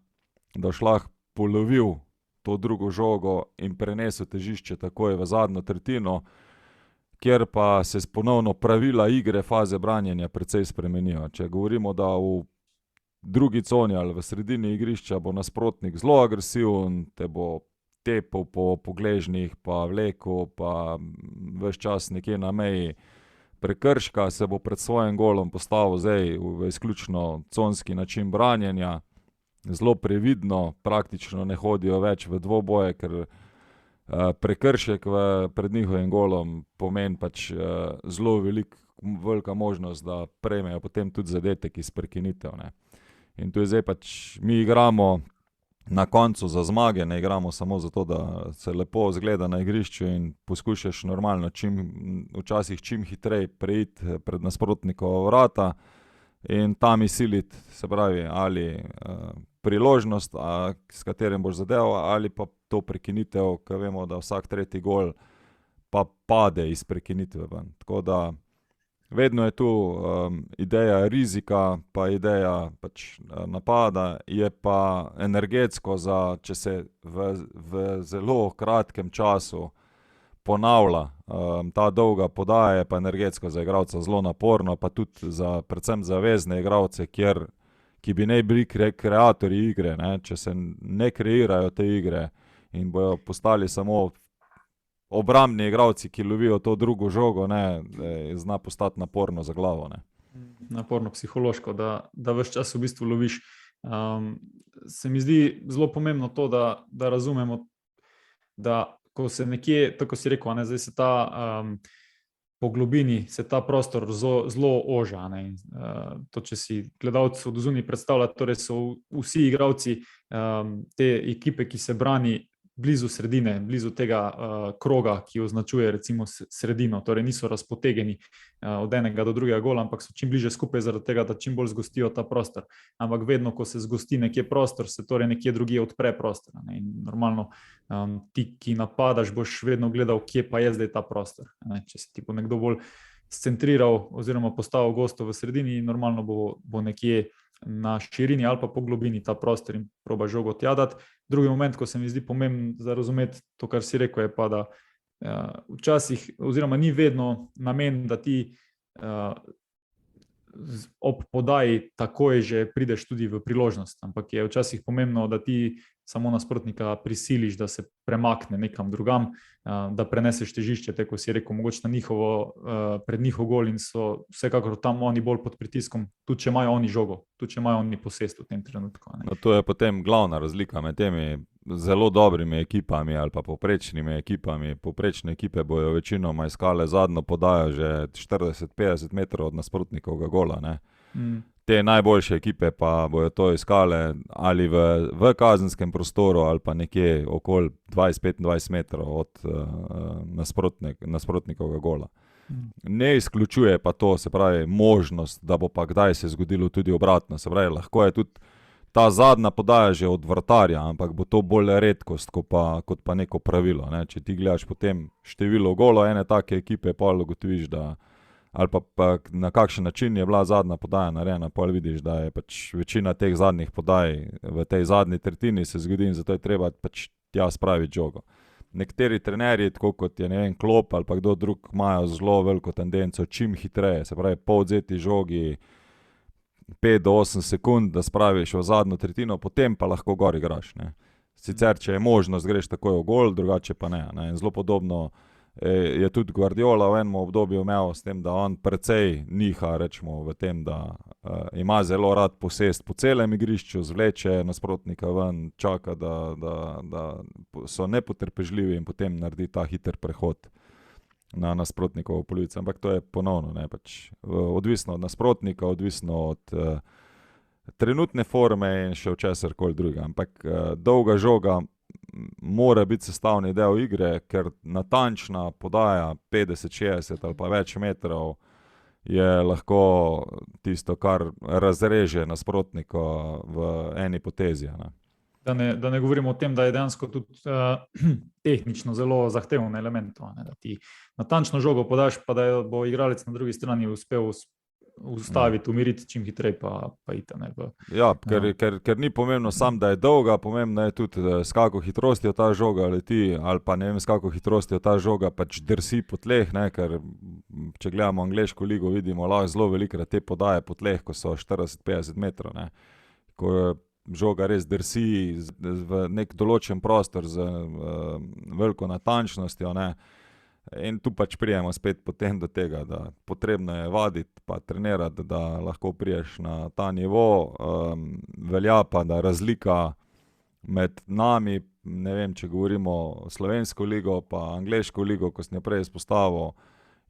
da boš lahko polovil to drugo žogo in prenesel težišče takoj v zadnjo tretjino, kjer pa se ponovno pravila igre faze branjenja precej spremenijo. Če govorimo, da v drugi coni ali v sredini igrišča bo nasprotnik zelo agresiven, te bo tepel po pogležnih, pa vlekel, pa ves čas nekje na meji prekrška, se bo pred svojim golom postavil zdaj v izključno conski način branjenja, zelo previdno, praktično ne hodijo več v dvoboje, ker prekršek pred njihovim golom pomeni pač zelo velika možnost, da prejmejo potem tudi zadetek iz prekinitev, ne. In tu je zdaj pač, mi igramo na koncu za zmage, ne igramo samo zato, da se lepo izgleda na igrišču in poskušaš normalno, včasih čim hitreje preiti pred nasprotnikova vrata in tam izsiliti, se pravi, ali priložnost, s katerim boš zadeval, ali pa to prekinitev, ker vemo, da vsak tretji gol pa pade iz prekinitve ven. Tako da vedno je tu ideja rizika, pa ideja pač napada, je pa energetsko če se v zelo kratkem času ponavlja ta dolga podaja, je pa energetsko za igralca zelo naporno, pa tudi predvsem za vezne igralce, ki bi naj bili kreatorji igre, ne, če se ne kreirajo te igre in bojo postali samo obrambni igralci, ki lovijo to drugo žogo, ne, zna postati naporno za glavo, ne. Naporno psihološko, da ves čas v bistvu loviš. Se mi zdi zelo pomembno to, da razumemo, da ko se nekje, tako si rekel, ne, zdaj se ta po globini se ta prostor zelo oža, ne. To, če si gledalec od zunaj predstavlja, torej so vsi igralci te ekipe, ki se brani, blizu sredine, blizu tega kroga, ki označuje recimo sredino, torej niso razpotegeni od enega do drugega gola, ampak so čim bliže skupaj zaradi tega, da čim bolj zgostijo ta prostor. Ampak vedno, ko se zgosti nekje prostor, se torej nekje drugje odpre prostor, ne. In normalno ti, ki napadaš, boš vedno gledal, kje pa je zdaj ta prostor, ne. Če se ti bo nekdo bolj scentriral oziroma postavil gosto v sredini, normalno bo nekje na širini ali pa po globini ta prostor in proba žogo tja dati. Drugi moment, ko se mi zdi pomembno za razumeti to, kar si rekel, je pa, da včasih, oziroma ni vedno namen, da ti ob podaji takoj že prideš tudi v priložnost, ampak je včasih pomembno, da ti samo nasprotnika prisiliš, da se premakne nekam drugam, da preneseš težišče, tako si rekel, mogoče na pred njihov gol in so vsekakor tam oni bolj pod pritiskom, tudi če imajo oni žogo, tudi če imajo oni posest v tem trenutku. No, to je potem glavna razlika med temi zelo dobrimi ekipami ali pa povprečnimi ekipami. Povprečne ekipe bojo večinoma iskale zadnjo podajo že 40-50 metrov od nasprotnikovega gola, ne. Te najboljše ekipe pa bojo to iskale ali v kazenskem prostoru ali pa nekje okoli 20-25 metrov od nasprotnikovega gola. Ne izključuje pa to, se pravi, možnost, da bo pa kdaj se zgodilo tudi obratno. Se pravi, lahko je tudi ta zadnja podaja že od vratarja, ampak bo to bolj redkost kot pa neko pravilo, ne. Če ti gledaš potem število golov ene take ekipe, pol ugotoviš, da ali pa na kakšen način je bila zadnja podaja narejena, pol vidiš, da je pač večina teh zadnjih podaj v tej zadnji tretjini se zgodi in zato je treba pač tja spraviti žogo. Nekateri trenerji, tako kot je, ne vem, Klopp ali pa kdo drug, imajo zelo veliko tendenco čim hitreje, se pravi, po odvzeti žogi 5 do 8 sekund, da spraviš v zadnjo tretjino, potem pa lahko gor igraš, ne. Sicer, če je možnost, greš takoj v gol, drugače pa ne, ne. In zelo podobno je tudi Guardiola v enem obdobju imel s tem, da on precej niha, rečemo, v tem, da ima zelo rad posest po celem igrišču, zvleče nasprotnika ven, čaka, da so nepotrpežljivi in potem naredi ta hiter prehod na nasprotnikovo polovico. Ampak to je ponovno, ne, pač odvisno od nasprotnika, odvisno od trenutne forme in še od česarkoli drugega. Ampak dolga žoga mora biti sestavni del igre, ker natančna podaja 50-60 ali pa več metrov je lahko tisto, kar razreže nasprotnika v eni potezi, ne. Da ne govorimo o tem, da je dejansko tudi tehnično zelo zahteven element, da ti natančno žogo podaš, pa da bo igralec na drugi strani uspel ustaviti, umiriti čim hitreje pa iti. Ja, ker ni pomembno samo, da je dolga, pomembno je tudi, s kako hitrostjo ta žoga leti, ali pa ne vem, s kako hitrostjo ta žoga pač drsi po tleh, ne, ker če gledamo angleško ligo, vidimo lahko zelo velikokrat te podaje po tleh, ko so 40-50 metrov, ne. Ko žoga res drsi v nek določen prostor z veliko natančnostjo, ne. In tu pač pridemo spet potem do tega, da potrebno je vaditi pa trenirati, da lahko prideš na ta nivo. Velja pa, da razlika med nami, ne vem, če govorimo slovensko ligo pa angleško ligo, ko sem jo prej izpostavil,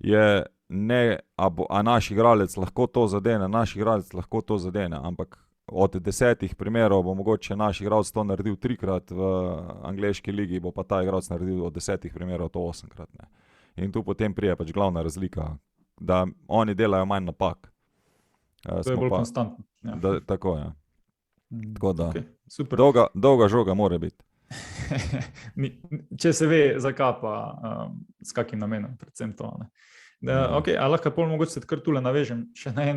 je ne, a naš igralec lahko to zadene, ampak od 10 primerov bo mogoče naš igralec to naredil 3-krat, v angleški ligi bo pa ta igralec naredil od 10 primerov to 8-krat, ne. In tu potem pride pač glavna razlika, da oni delajo manj napak. To je bolj konstantno. Ja. Tako, ja. Tako da, okay, super. Dolga žoga mora biti. Če se ve, zakaj pa s kakim namenom, predvsem to. Okay, a lahko pol mogoče se kar tule navežem še na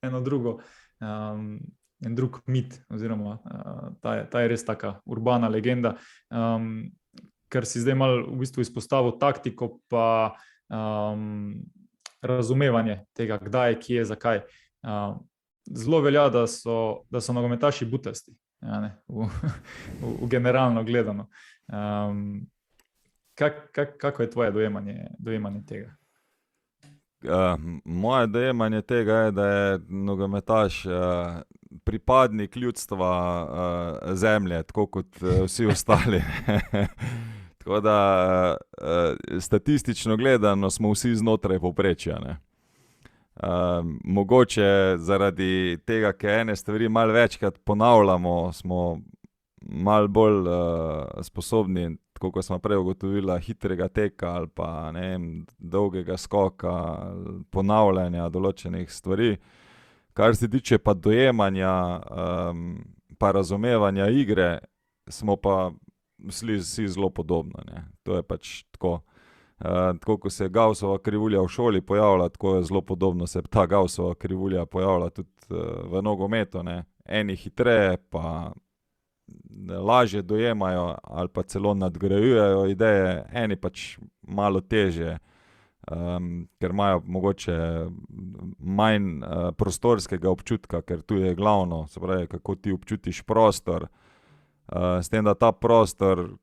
eno drugo, en drug mit, oziroma ta je res taka urbana legenda, ker si zdaj malo v bistvu izpostavil taktiko pa razumevanje tega, kdaj, kje, zakaj. Zelo velja, da so nogometaši butasti, ja, ne, v generalno gledano. Kako je tvoje dojemanje tega? Moje dojemanje tega je, da je nogometaš pripadnik ljudstva zemlje, tako kot vsi ostali. Tako da statistično gledano smo vsi znotraj povprečja, ne. Mogoče zaradi tega, ker ene stvari malo večkrat ponavljamo, smo malo bolj sposobni, tako kot smo prej ugotovili, hitrega teka ali pa, ne vem, dolgega skoka, ponavljanja določenih stvari. Kar se tiče pa dojemanja pa razumevanja igre, smo pa vsi zelo podobno, ne. To je pač tako. Tako ko se Gaussova krivulja v šoli pojavlja, tako je zelo podobno se ta Gaussova krivulja pojavlja tudi v nogometu, ne. eni hitreje, pa lažje dojemajo ali pa celo nadgrajujejo ideje, eni pač malo težje, ker imajo mogoče manj prostorskega občutka, ker tu je glavno, se pravi, kako ti občutiš prostor, s tem, da ta prostor,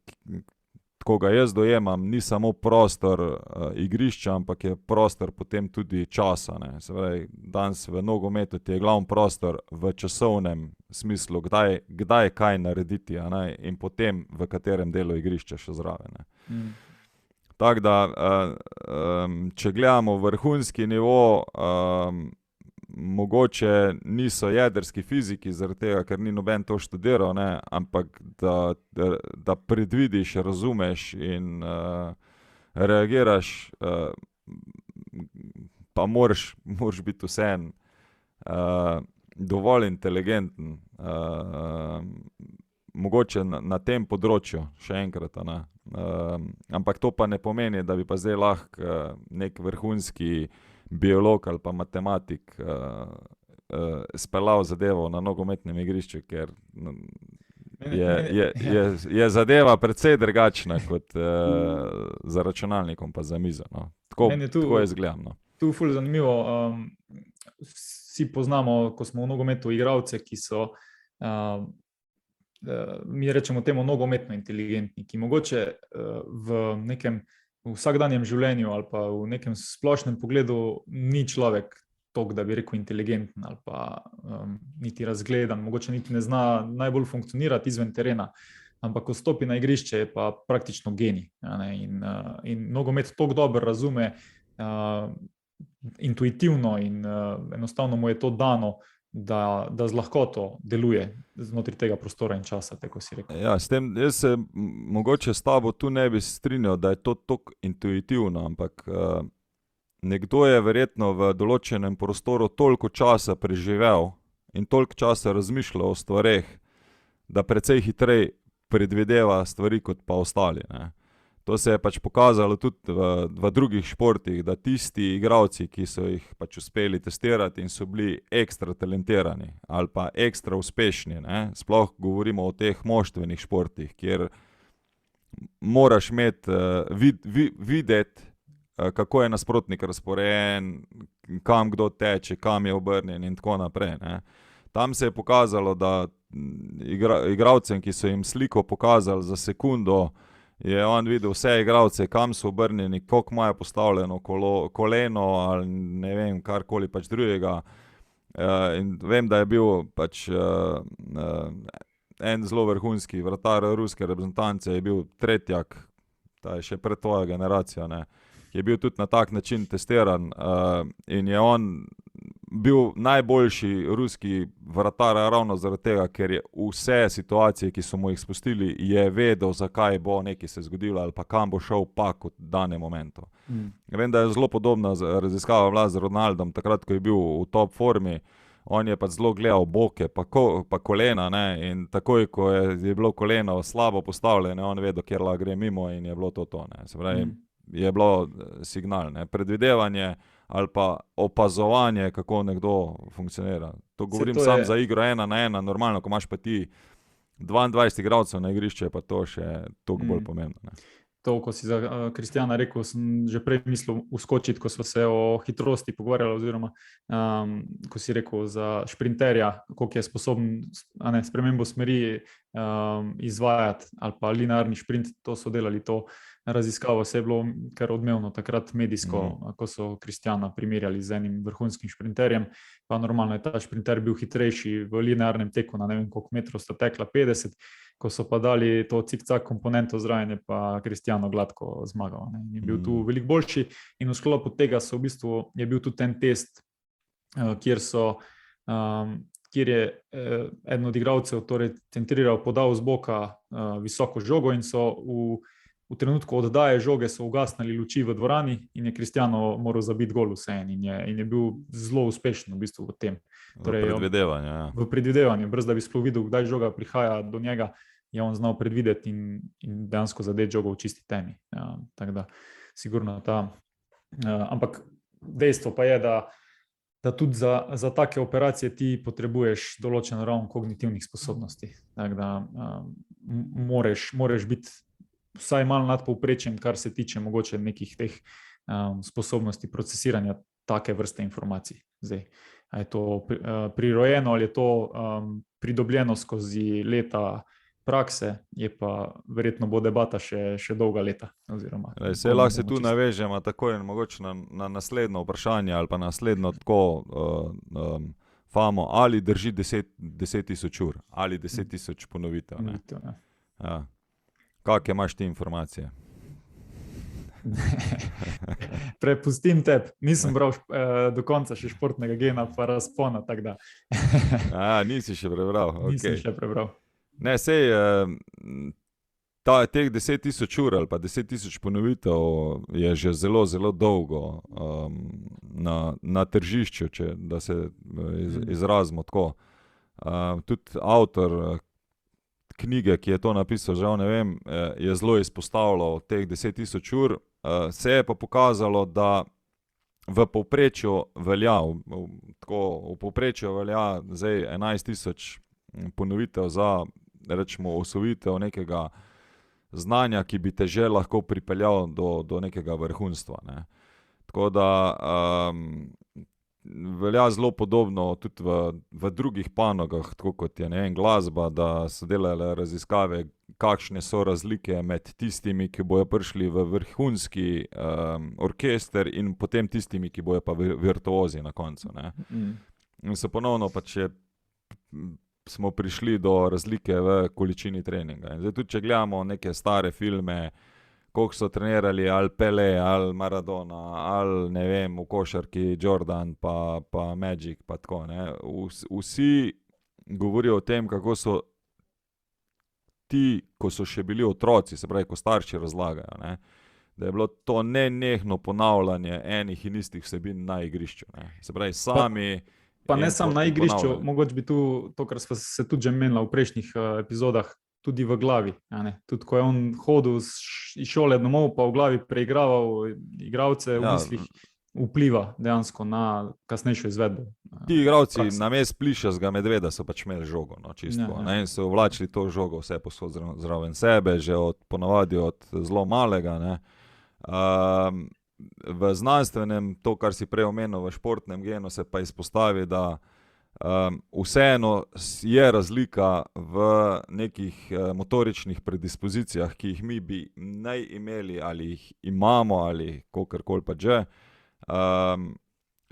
ko ga jaz dojemam, ni samo prostor igrišča, ampak je prostor potem tudi časa, ne. Se pravi, danes v nogometu ti je glavni prostor v časovnem smislu, kdaj kaj narediti, a ne, in potem v katerem delu igrišča še zraven, ne. Tako da, če gledamo vrhunski nivo, mogoče niso jedrski fiziki, zaradi tega, ker ni noben to študiral, ne, ampak da predvidiš, razumeš in reagiraš, pa moraš biti vseeno dovolj inteligenten, mogoče na tem področju, še enkrat, a ne. Ampak to pa ne pomeni, da bi pa zdaj lahko neki vrhunski biolog ali pa matematik speljal zadevo na nogometnem igrišču, ker je zadeva precej drugačna kot za računalnikom pa za mizo, no. Tako jaz gledam, no. Tu ful zanimivo, vsi poznamo, ko smo v nogometu, igralce, ki so, mi rečemo temu nogometno inteligentni, ki mogoče v nekem vsakdanjem življenju ali pa v nekem splošnem pogledu ni človek toliko, da bi rekel inteligenten ali pa niti razgledan, mogoče niti ne zna najbolj funkcionirati izven terena, ampak ko stopi na igrišče, je pa praktično genij, a ne, in nogomet toliko dobro razume, intuitivno in enostavno mu je to dano, da z lahkoto deluje znotraj tega prostora in časa, tako si rekel. Ja, s tem, jaz se mogoče s tabo tu ne bi strinjal, da je to toliko intuitivno, ampak nekdo je verjetno v določenem prostoru toliko časa preživel in toliko časa razmišljal o stvareh, da precej hitreje predvideva stvari kot pa ostali, ne. To se je pač pokazalo tudi v drugih športih, da tisti igralci, ki so jih pač uspeli testirati in so bili ekstra talentirani ali pa ekstra uspešni, ne, sploh govorimo o teh moštvenih športih, kjer moraš imeti, videti, kako je nasprotnik razporejen, kam kdo teče, kam je obrnjen in tako naprej, ne. Tam se je pokazalo, da igralcem, ki so jim sliko pokazali za sekundo, je on videl vse igralce, kam so obrnjeni, koliko imajo postavljeno koleno ali ne vem, karkoli pač drugega. In vem, da je bil pač en zelo vrhunski vratar ruske reprezentance, je bil Tretjak, ta je še pred tvojo generacijo, ne, ki je bil tudi na tak način testiran, in je on bil najboljši ruski vratar ravno zaradi tega, ker je vse situacije, ki so mu jih spustili, je vedel, zakaj bo nekaj se zgodilo ali pa kam bo šel pak v danem momentu. Vem, da je zelo podobna raziskava bila z Ronaldom, takrat, ko je bil v top formi, on je pa zelo gledal boke pa kolena, ne, in takoj, ko je bilo koleno slabo postavljeno, on vedel, kjer lahko gre mimo in je bilo to, ne. Se pravi, je bilo signal, ne, predvidevanje ali pa opazovanje, kako nekdo funkcionira. To govorim samo za igro 1-1, normalno, ko imaš pa ti 22 igralcev na igrišču, je pa to še toliko bolj pomembno, ne. To, ko si za Kristjana rekel, sem že prej mislil vskočiti, ko smo se o hitrosti pogovarjali, oziroma ko si rekel za šprinterja, koliko je sposoben, a ne, spremembo smeri izvajati, ali pa linearni šprint, to so delali, to raziskavo se je bilo kar odmevno takrat medijsko, ko so Kristjana primerjali z enim vrhunskim šprinterjem, pa normalno je ta šprinter bil hitrejši v linearnem teku, na ne vem koliko metrov sta tekla, 50, ko so pa dali to cik-cak komponento zraven, je pa Kristjano gladko zmagal, ne. Je bil tu veliko boljši in v sklopu tega so v bistvu, je bil tudi ten test, kjer je eden od igralcev torej centriral, podal z boka visoko žogo in so v trenutku oddaje žoge so ugasnili luči v dvorani in je Kristjano moral zabiti gol vseeno in je bil zelo uspešen v bistvu v tem. Torej, v predvidevanju, ja. V predvidevanju, brez da bi sploh videl, kdaj žoga prihaja do njega, je on znal predvideti in dejansko zadeti žogo v čisti temi. Ja, tako da sigurno ta, ampak dejstvo pa je, da da tudi za take operacije ti potrebuješ določeno raven kognitivnih sposobnosti. Tako da moraš biti vsaj malo nad povprečjem, kar se tiče mogoče nekih teh sposobnosti procesiranja take vrste informacij. Zdaj, a je to prirojeno ali je to pridobljeno skozi leta prakse, je pa verjetno bo debata še dolga leta. Se lahko se tu navežemo takoj mogoče na naslednjo vprašanje ali pa naslednjo tako famo, ali drži 10.000 ur ali 10.000 ponovitev. Ja. Kakšne imaš ti informacije? Prepustim tebi, nisem bral do konca še športnega gena pa razpona, tako da. Nisi še prebral. Nisem še prebral. Ne, sej, teh 10.000 ur ali pa 10.000 ponovitev je že zelo, zelo dolgo na tržišču, da se izrazimo tako. Tudi avtor knjige, ki je to napisal, žal ne vem, je zelo izpostavljal teh 10.000 ur. Se je pa pokazalo, da v povprečju velja, v povprečju velja zdaj 11.000 ponovitev za, rečemo, osvojitev nekega znanja, ki bi te že lahko pripeljal do nekega vrhunstva, ne. Tako da velja zelo podobno tudi v drugih panogah, tako kot je, ne vem, glasba, da so delale raziskave, kakšne so razlike med tistimi, ki bojo prišli v vrhunski orkester in potem tistimi, ki bojo pa virtuozi na koncu, ne. In so ponovno pač smo prišli do razlike v količini treninga. In zdaj tudi, če gledamo neke stare filme, koliko so trenirali ali Pele, ali Maradona, ali ne vem, v košarki Jordan pa Magic pa tako, ne. Vsi govorijo o tem, kako so ti, ko so še bili otroci, se pravi, ko starši razlagajo, ne, da je bilo to nenehno ponavljanje enih in istih vsebin na igrišču, ne. Se pravi, sami Pa ne samo na igrišču, mogoče bi to, kar smo se tudi že menila v prejšnjih epizodah, tudi v glavi. Tudi ko je on hodil iz šole domov, pa v glavi preigraval igralce, v mislih vpliva dejansko na kasnejšo izvedbo. Ti igralci namesto plišastega medveda so pač imeli žogo, no, čisto, ne, in so vlačili to žogo vse posod zraven sebe, že ponavadi od zelo malega, ne. V znanstvenem, to, kar si prej omenil, v športnem genu, se pa izpostavi, da vseeno je razlika v nekih motoričnih predispozicijah, ki jih mi bi naj imeli ali jih imamo ali kakorkoli pa že.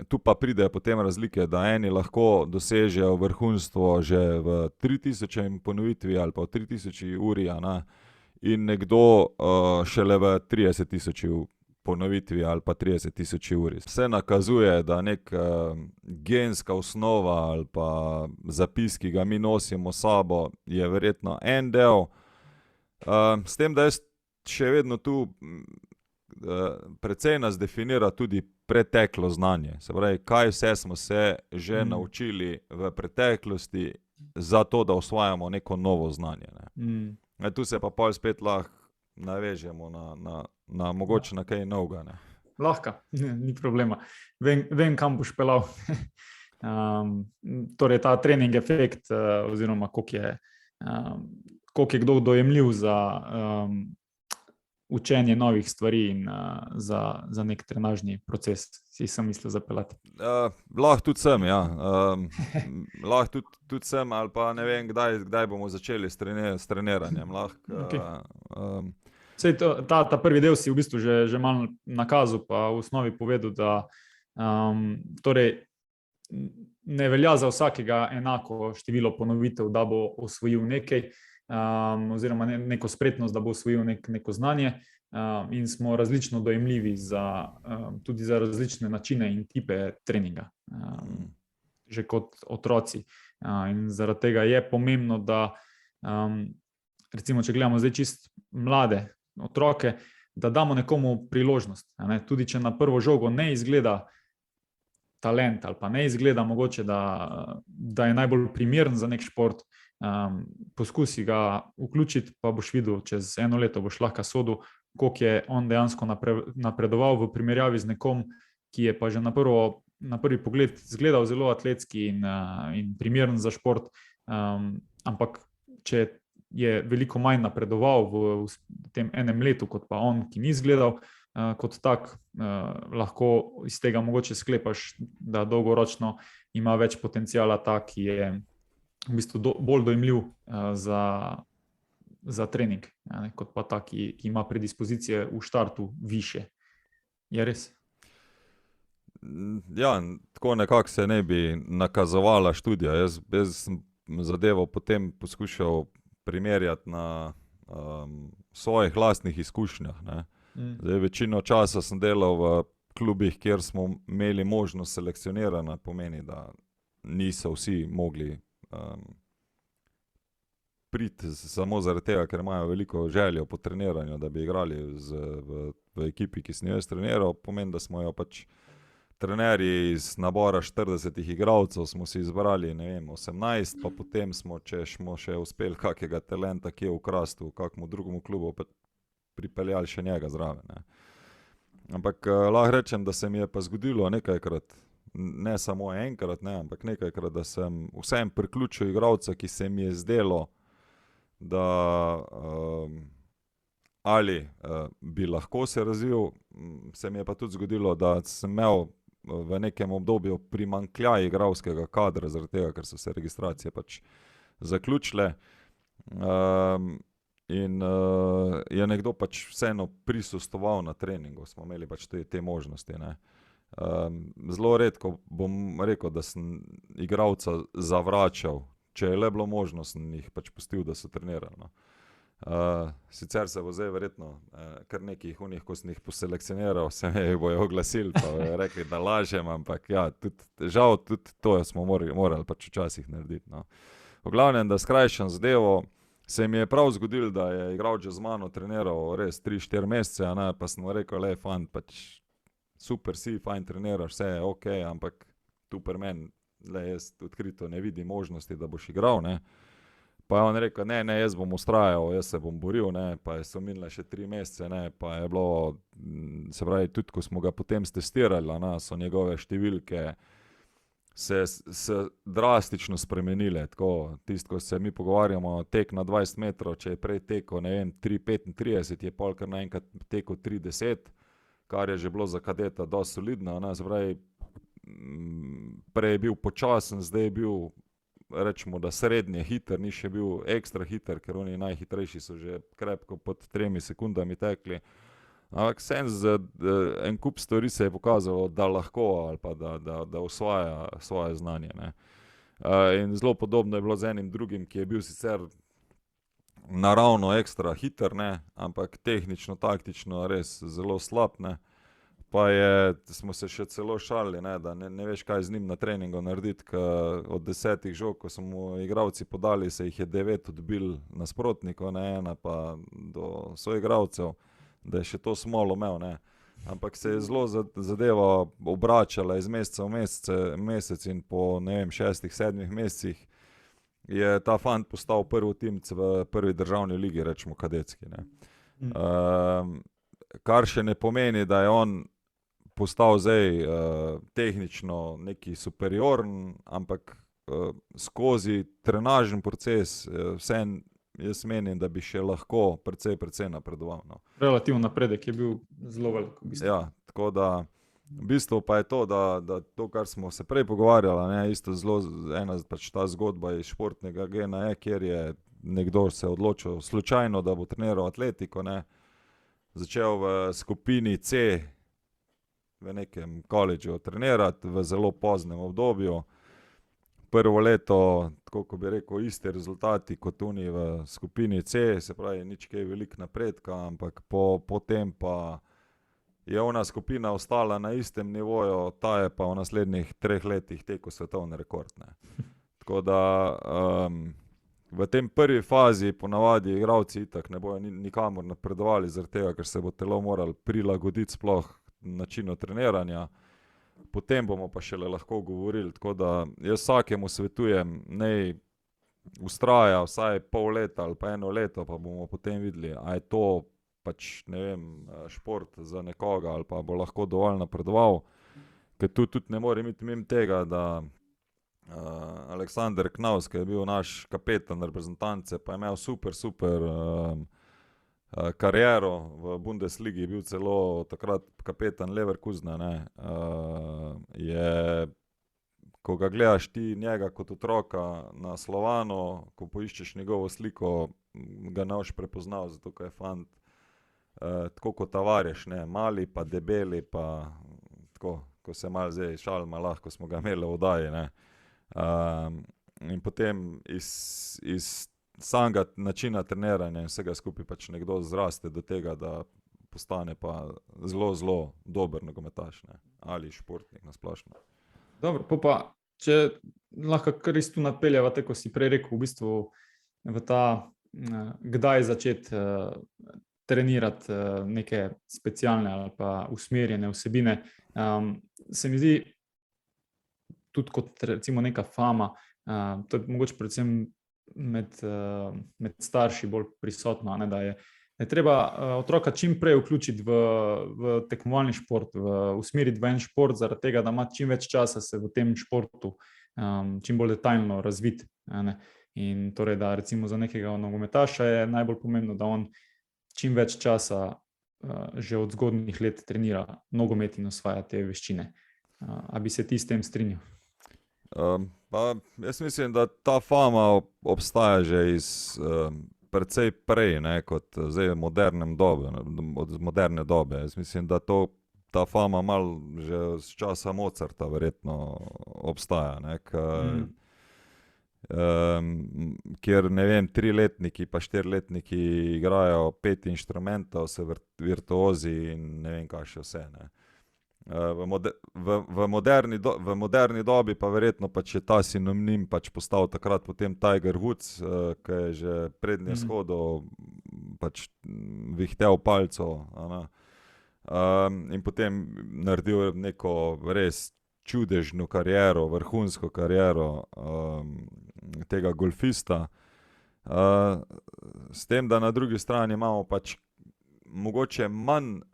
Tu pa pridejo potem razlike, da eni lahko dosežejo vrhunstvo že v 3000 ponovitvi ali pa v 3000 uri, in nekdo šele v 30.000 ponovitvi ali pa 30.000 uri. Vse nakazuje, da neka genska osnova ali pa zapis, ki ga mi nosimo s sabo, je verjetno en del. S tem, da jaz še vedno tu precej nas definira tudi preteklo znanje. Se pravi, kaj vse smo se že naučili v preteklosti, zato da osvajamo neko novo znanje, ne. Tu se pa pol spet lahko navežemo na mogoče na kaj novega, ne. Lahko, ni problema. Vem, kam boš peljal. Torej ta trening efekt oziroma koliko je kdo dojemljiv za učenje novih stvari in za nek trenažni proces, si sem mislil zapeljati. Lahko tudi sem, ja. Lahko tudi sem ali pa ne vem, kdaj bomo začeli s treniranjem. Sej ta prvi del si v bistvu že malo nakazal, pa v osnovi povedal, da torej ne velja za vsakega enako število ponovitev, da bo osvojil nekaj, oziroma neko spretnost, da bo osvojil neko znanje, in smo različno dojemljivi tudi za različne načine in tipe treninga, že kot otroci. In zaradi tega je pomembno, da recimo, če gledamo zdaj čist mlade otroke, da damo nekomu priložnost, tudi če na prvo žogo ne izgleda talent ali pa ne izgleda mogoče, da je najbolj primeren za nek šport, poskusi ga vključiti, pa boš videl, čez 1 leto boš lahko sodil, koliko je on dejansko napredoval v primerjavi z nekom, ki je pa že na prvo na prvi pogled izgledal zelo atletski in primeren za šport, ampak če je veliko manj napredoval v tem enem letu, kot pa on, ki ni izgledal kot tak, lahko iz tega mogoče sklepaš, da dolgoročno ima več potencijala ta, ki je v bistvu bolj dojemljiv za trening, kot pa ta, ki ima predispozicije v štartu više. Je res? Ja, tako nekako se ne bi nakazovala študija. Jaz sem zadevo potem poskušal primerjati na svojih lastnih izkušnjah. Ne. Zdaj, večino časa sem delal v klubih, kjer smo imeli možnost selekcioniranja, pomeni, da niso vsi mogli priti samo zaradi tega, ker imajo veliko željo po treniranju, da bi igrali v ekipi, ki sem jo jaz treniral. Pomeni, da smo jo pač trenerji iz nabora 40 igralcev smo si izbrali, ne vem, 18, pa potem smo, če smo še uspeli kakega talenta, ki je ukrasti v kakemu drugemu klubu, pa pripeljali še njega zraven. Ne. Ampak lahko rečem, da se mi je pa zgodilo nekajkrat, ne samo enkrat, ne, ampak nekajkrat, da sem vsem priključil igralca, ki se mi je zdelo, da ali bi lahko se razvil, se mi je pa tudi zgodilo, da sem imel v nekem obdobju primanjkljaj igralskega kadra, zaradi tega, ker so se registracije pač zaključile. In je nekdo pač vseeno prisostvoval na treningu, smo imeli pač te možnosti. Ne. Zelo redko bom rekel, da sem igralca zavračal, če je le bilo možno, sem jih pač pustil, da so trenirali. No. Sicer se bo zdaj verjetno kar nekih unih, ko sem jih poselekcioniral, se mi bojo oglasili, pa bojo rekli, da lažem, ampak ja, žal tudi to smo morali pač včasih narediti. No. V glavnem, da skrajšam zadevo, se mi je prav zgodilo, da je igralče z mano treniral res 3-4 mesece, ne, pa sem mu rekel, fant, pač super si, fajn treniraš, vse je okej, ampak tu pri meni, jaz odkrito ne vidim možnosti, da boš igral, ne. Pa je on rekel, ne, jaz bom ustrajal, jaz se bom boril, ne, pa so minile še 3 mesece, ne, pa je bilo, se pravi, tudi ko smo ga potem stestirali, so njegove številke se drastično spremenile, tako, tisto, ko se mi pogovarjamo, tek na 20 metrov, če je prej tekel, ne vem, 3,35, je pol kar naenkrat tekel 3,10, kar je že bilo za kadeta dosti solidno, ne, se pravi, prej je bil počasen, zdaj je bil, rečemo, da srednje hiter, ni še bil ekstra hiter, ker oni najhitrejši so že krepko pod 3 sekundami tekli. Ampak en kup stvari se je pokazalo, da lahko ali pa da osvaja svoje znanje. Ne. In zelo podobno je bilo z enim drugim, ki je bil sicer naravno ekstra hiter, ne, ampak tehnično, taktično res zelo slab, ne. Pa smo se še celo šalili, ne, da ne veš, kaj z njim na treningu narediti, ker od 10 žog, ko so mu igralci podali, se jih je 9 odbil nasprotnikov, ne, ena pa do soigralcev, da je še to smolo imel, ne. Ampak se je zelo zadeva obračala iz meseca v mesec in po, ne vem, 6-7 mesecih je ta fant postal prvi timc v prvi državni ligi, rečemo kadetski, ne. Kar še ne pomeni, da je on postal zdaj tehnično neki superioren, ampak skozi trenažni proces vseeno jaz menim, da bi še lahko precej napredoval. No. Relativno napredek je bil zelo velik. V bistvu. Ja, tako da v bistvu pa je to, da to, kar smo se prej pogovarjali, ne, isto zelo ena pač ta zgodba iz športnega gena je, kjer je nekdo se odločil slučajno, da bo treniral atletiko, ne, začel v skupini C v nekem koledžu trenirati v zelo poznem obdobju. Prvo leto, tako ko bi rekel, iste rezultati kot oni v skupini C, se pravi, nič kaj veliko napredka, ampak potem pa je ona skupina ostala na istem nivoju, ta je pa v naslednjih 3 letih tekel svetovni rekord. Ne. Tako da v tem prvi fazi ponavadi igralci itak ne bojo nikamor napredovali, zaradi tega, ker se bo telo moralo prilagoditi sploh načinu treniranja. Potem bomo pa šele lahko govorili, tako da jaz vsakemu svetujem, naj vztraja vsaj pol leta ali pa 1 leto, pa bomo potem videli, a je to pač, ne vem, šport za nekoga ali pa bo lahko dovolj napredoval. ker tu tudi ne more imeti mimo tega, da Aleksander Knavs, ki je bil naš kapetan reprezentance, pa je imel super kariero v Bundesligi, je bil celo takrat kapetan Leverkusena, ne, je, ko ga gledaš ti njega kot otroka na Slovanu, ko poiščeš njegovo sliko, ga ne boš prepoznal, zato ker je fant tako kot Tavares, ne, mali pa debeli pa tako, ko se malo zdaj šalimo, lahko smo ga imeli v oddaji, ne. In potem iz samega načina treniranja in vsega skupaj pač nekdo zraste do tega, da postane pa zelo dober nogometaš, ne, ali športnik na splošno. Dobro, pa če lahko kar isto napeljeva, tako si prej rekel, v bistvu v ta, kdaj začeti trenirati neke specialne ali pa usmerjene vsebine, se mi zdi tudi kot recimo neka fama, to je mogoče predvsem med starši bolj prisotno, ne, da je treba otroka čim prej vključiti v tekmovalni šport, usmeriti v en šport, zaradi tega, da ima čim več časa se v tem športu čim bolj detaljno razviti, ne. In torej, da recimo za nekega nogometaša je najbolj pomembno, da on čim več časa že od zgodnjih let trenira nogomet in osvaja te veščine. A bi se ti s tem strinjal? Pa jaz mislim, da ta fama obstaja že iz precej prej, ne, kot zdaj v modernem dobe, od moderne dobe. Jaz mislim, da ta fama malo že z časa Mozarta verjetno obstaja, ne, kjer, ne vem, 3-letniki pa 4-letniki igrajo 5 inštrumentov, so virtuozi in ne vem kaj še vse, ne. V moderni dobi pa verjetno pač je ta sinonim pač postal takrat potem Tiger Woods, ki je že prednje shodil, pač vihtel palco, in potem naredil neko res čudežno kariero, vrhunsko kariero tega golfista. S tem, da na drugi strani imamo pač mogoče manj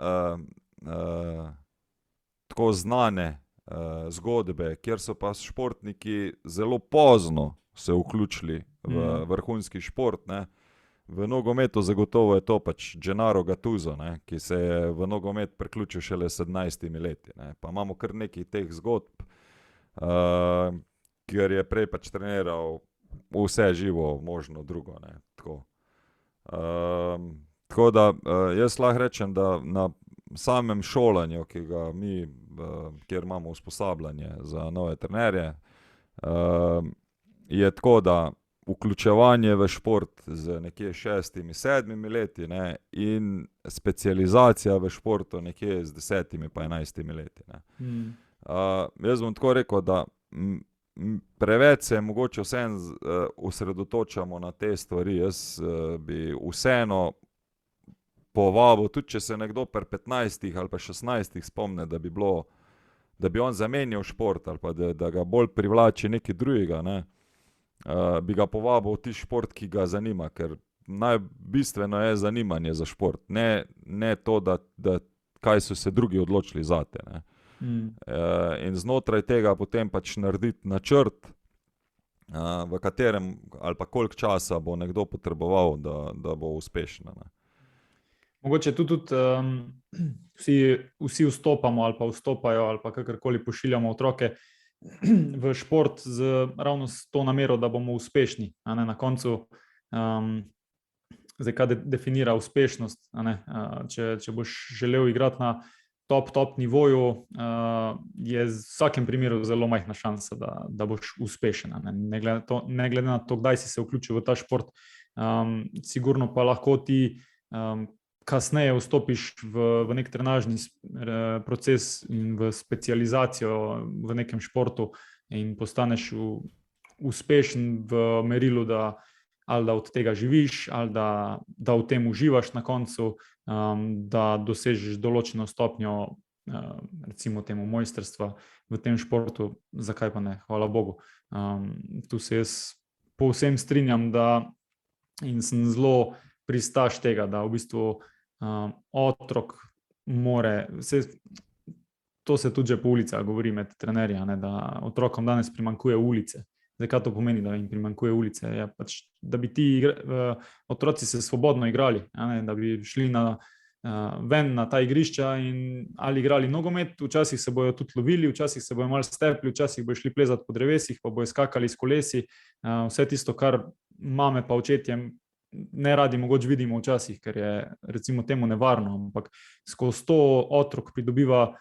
tako znane zgodbe, kjer so pa športniki zelo pozno se vključili v vrhunski šport, ne. V nogometu zagotovo je to pač Gennaro Gattuso, ne, ki se je v nogomet priključil šele s 17 leti, ne. Pa imamo kar nekaj teh zgodb, kjer je prej pač treniral vse živo možno drugo, ne, tako. Tako da jaz lahko rečem, da na samem šolanju, ki ga mi, kjer imamo usposabljanje za nove trenerje, je tako, da vključevanje v šport z nekje 6-7 leti, ne, in specializacija v športu nekje z 10 pa 11 leti, ne. Jaz bom tako rekel, da preveč se mogoče vseeno osredotočamo na te stvari. Jaz bi vseeno povabil, tudi če se nekdo pri 15 ali pa 16 spomne, da bi on zamenjal šport ali pa da ga bolj privlači nekaj drugega, ne, bi ga povabil v tisti šport, ki ga zanima, ker najbistveno je zanimanje za šport, ne to, da kaj so se drugi odločili zate, ne. In znotraj tega potem pač narediti načrt, v katerem ali pa koliko časa bo nekdo potreboval, da bo uspešen, ne. Mogoče tudi vsi vstopamo ali pa vstopajo ali pa kakorkoli pošiljamo otroke v šport ravno s to namero, da bomo uspešni, a ne, na koncu. Zdaj, kaj definira uspešnost, a ne, če boš želel igrati na top nivoju, je v vsakem primeru zelo majhna šansa, da boš uspešen, a ne. Ne glede na to, kdaj si se vključil v ta šport, sigurno pa lahko ti kasneje vstopiš v nek trenažni proces in v specializacijo v nekem športu in postaneš uspešen v merilu, ali da od tega živiš, ali da v tem uživaš na koncu, da dosežeš določeno stopnjo, recimo temu mojstrstva v tem športu, zakaj pa ne, hvala Bogu. Tu se jaz povsem strinjam, in sem zelo pristaš tega, da v bistvu otrok more, to se tudi že po ulicah govori med trenerji, da otrokom danes primanjkuje ulice. Zdaj, kaj to pomeni, da jim primanjkuje ulice? Ja, pač, da bi ti otroci se svobodno igrali, da bi šli ven na ta igrišča in ali igrali nogomet, včasih se bojo tudi lovili, včasih se bojo malo stepli, včasih bojo šli plezati po drevesih, pa bojo skakali s kolesi, vse tisto, kar mame pa očetje ne radi mogoče vidimo včasih, ker je recimo temu nevarno, ampak skozi to otrok pridobiva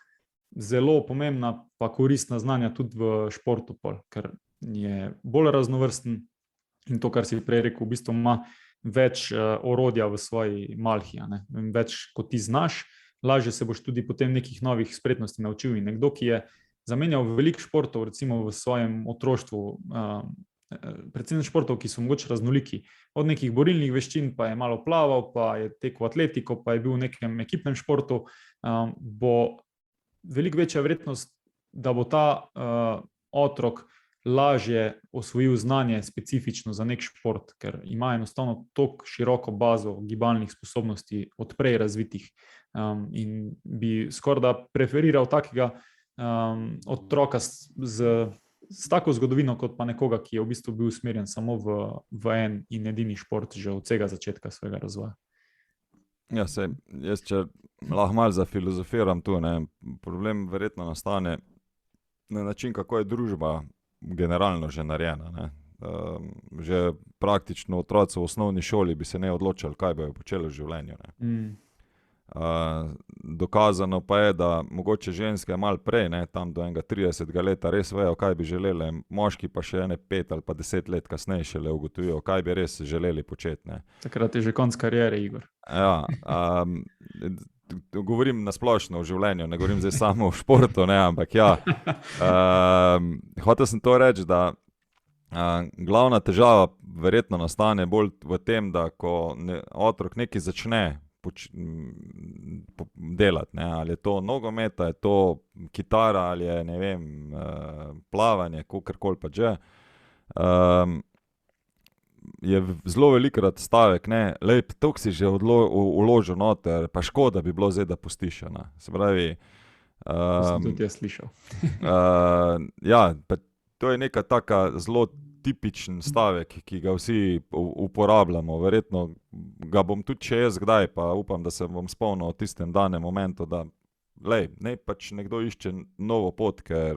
zelo pomembna pa koristna znanja tudi v športu, ker je bolj raznovrsten in to, kar si prej rekel, v bistvu ima več orodja v svoji malhi, več kot ti znaš, lažje se boš tudi potem nekih novih spretnosti naučil. In nekdo, ki je zamenjal veliko športov, recimo v svojem otroštvu, predvsem športov, ki so mogoče raznoliki, od nekih borilnih veščin, pa je malo plaval, pa je tekel atletiko, pa je bil v nekem ekipnem športu, bo veliko večja verjetnost, da bo ta otrok lažje osvojil znanje specifično za nek šport, ker ima enostavno toliko široko bazo gibalnih sposobnosti od prej razvitih, in bi skoraj da preferiral takega otroka s tako zgodovino, kot pa nekoga, ki je v bistvu bil usmerjen samo v en in edini šport že od vsega začetka svojega razvoja. Ja, jaz, če lahko malo zafilozofiram tu, problem verjetno nastane na način, kako je družba generalno že narejena. Že praktično otroci v osnovni šoli bi se ne odločali, kaj bojo počeli v življenju. Dokazano pa je, da mogoče ženske malo prej, tam do enega 30 leta res vejo, kaj bi želeli, moški pa še 5 ali pa 10 let kasneje šele ugotovijo, kaj bi res želeli početi. Takrat je že konc kariere, Igor. Ja, govorim na splošno v življenju, ne govorim zdaj samo v športu, ampak ja. Hotel sem to reči, da glavna težava verjetno nastane bolj v tem, da ko otrok nekaj začne delati, ali je to nogomet, ali je to kitara, ali je, ne vem, plavanje, kakorkoli pa že, je zelo velikokrat stavek, lej, toliko si že vložil noter, pa škoda bi bilo zdaj, da pustiš. Se pravi, To sem tudi jaz slišal. ja, pa to je neka taka zelo tipičen stavek, ki ga vsi uporabljamo. Verjetno ga bom tudi še jaz kdaj, pa upam, da se bom spomnil v tistem danem momentu, da lej, pač nekdo išče novo pot, ker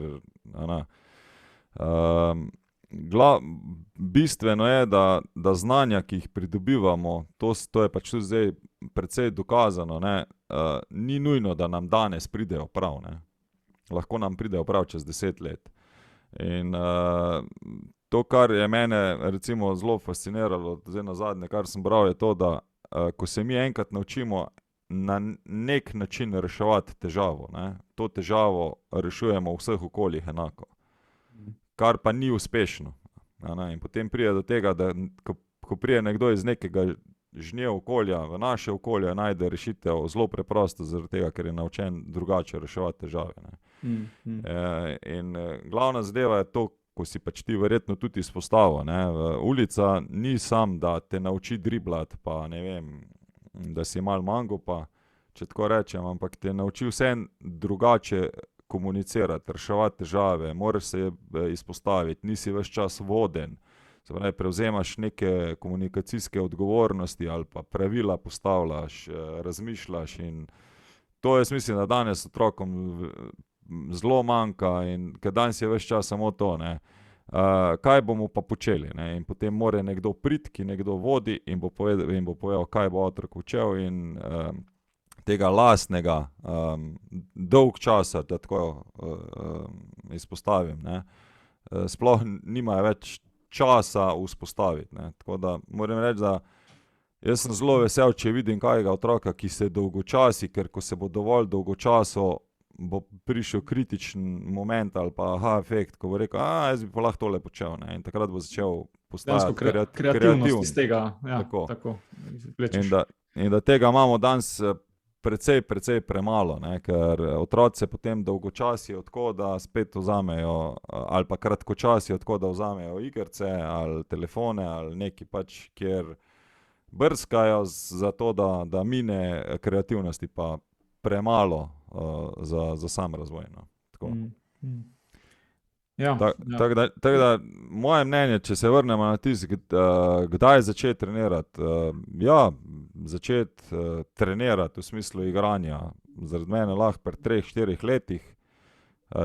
bistveno je, da znanja, ki jih pridobivamo, to je pač tudi zdaj precej dokazano, ni nujno, da nam danes pridejo prav. Lahko nam pridejo prav čez 10 let. In to, kar je mene recimo zelo fasciniralo, zdaj nazadnje, kar sem bral, je to, da ko se mi enkrat naučimo na nek način reševati težavo, to težavo rešujemo v vseh okoljih enako. Kar pa ni uspešno. In potem pride do tega, da ko pride nekdo iz nekega žnje okolja v naše okolje, najde rešitev zelo preprosto, zaradi tega, ker je naučen drugače reševati težave. In glavna zadeva je to, ko si pač ti verjetno tudi izpostavil. Ulica ni sam, da te nauči driblati, pa ne vem, da si malo mango, pa če tako rečem, ampak te nauči vseeno drugače komunicirati, reševati težave, moraš se izpostaviti, nisi ves čas voden, se pravi, prevzemaš neke komunikacijske odgovornosti ali pa pravila postavljaš, razmišljaš, in to jaz mislim, da danes otrokom zelo manjka, in ker danes je ves čas samo to, kaj bomo pa počeli, in potem mora nekdo priti, ki nekdo vodi in bo povedal, kaj bo otrok učel, in tega lastnega, dolg časa, da tako izpostavim, sploh nimajo več časa vzpostaviti. Tako da moram reči, da jaz sem zelo vesel, če vidim kakega otroka, ki se dolgočasi, ker ko se bo dovolj dolgočasil, bo prišel kritičen moment ali pa efekt, ko bo rekel, jaz bi pa lahko tole počel, in takrat bo začel postajati kreativnost iz tega, tako. In da tega imamo danes precej premalo, ker otroci potem dolgočasijo tako, da spet vzamejo, ali pa kratkočasijo tako, da vzamejo igrice ali telefone ali nekaj pač, kjer brskajo za to, da mine kreativnosti pa premalo za sam razvoj. No. Tako. Ja, Tako da, moje mnenje, če se vrnemo na tisto, kdaj začeti trenirati. Začeti trenirati v smislu igranja, zaradi mene lahko pri 3-4 letih,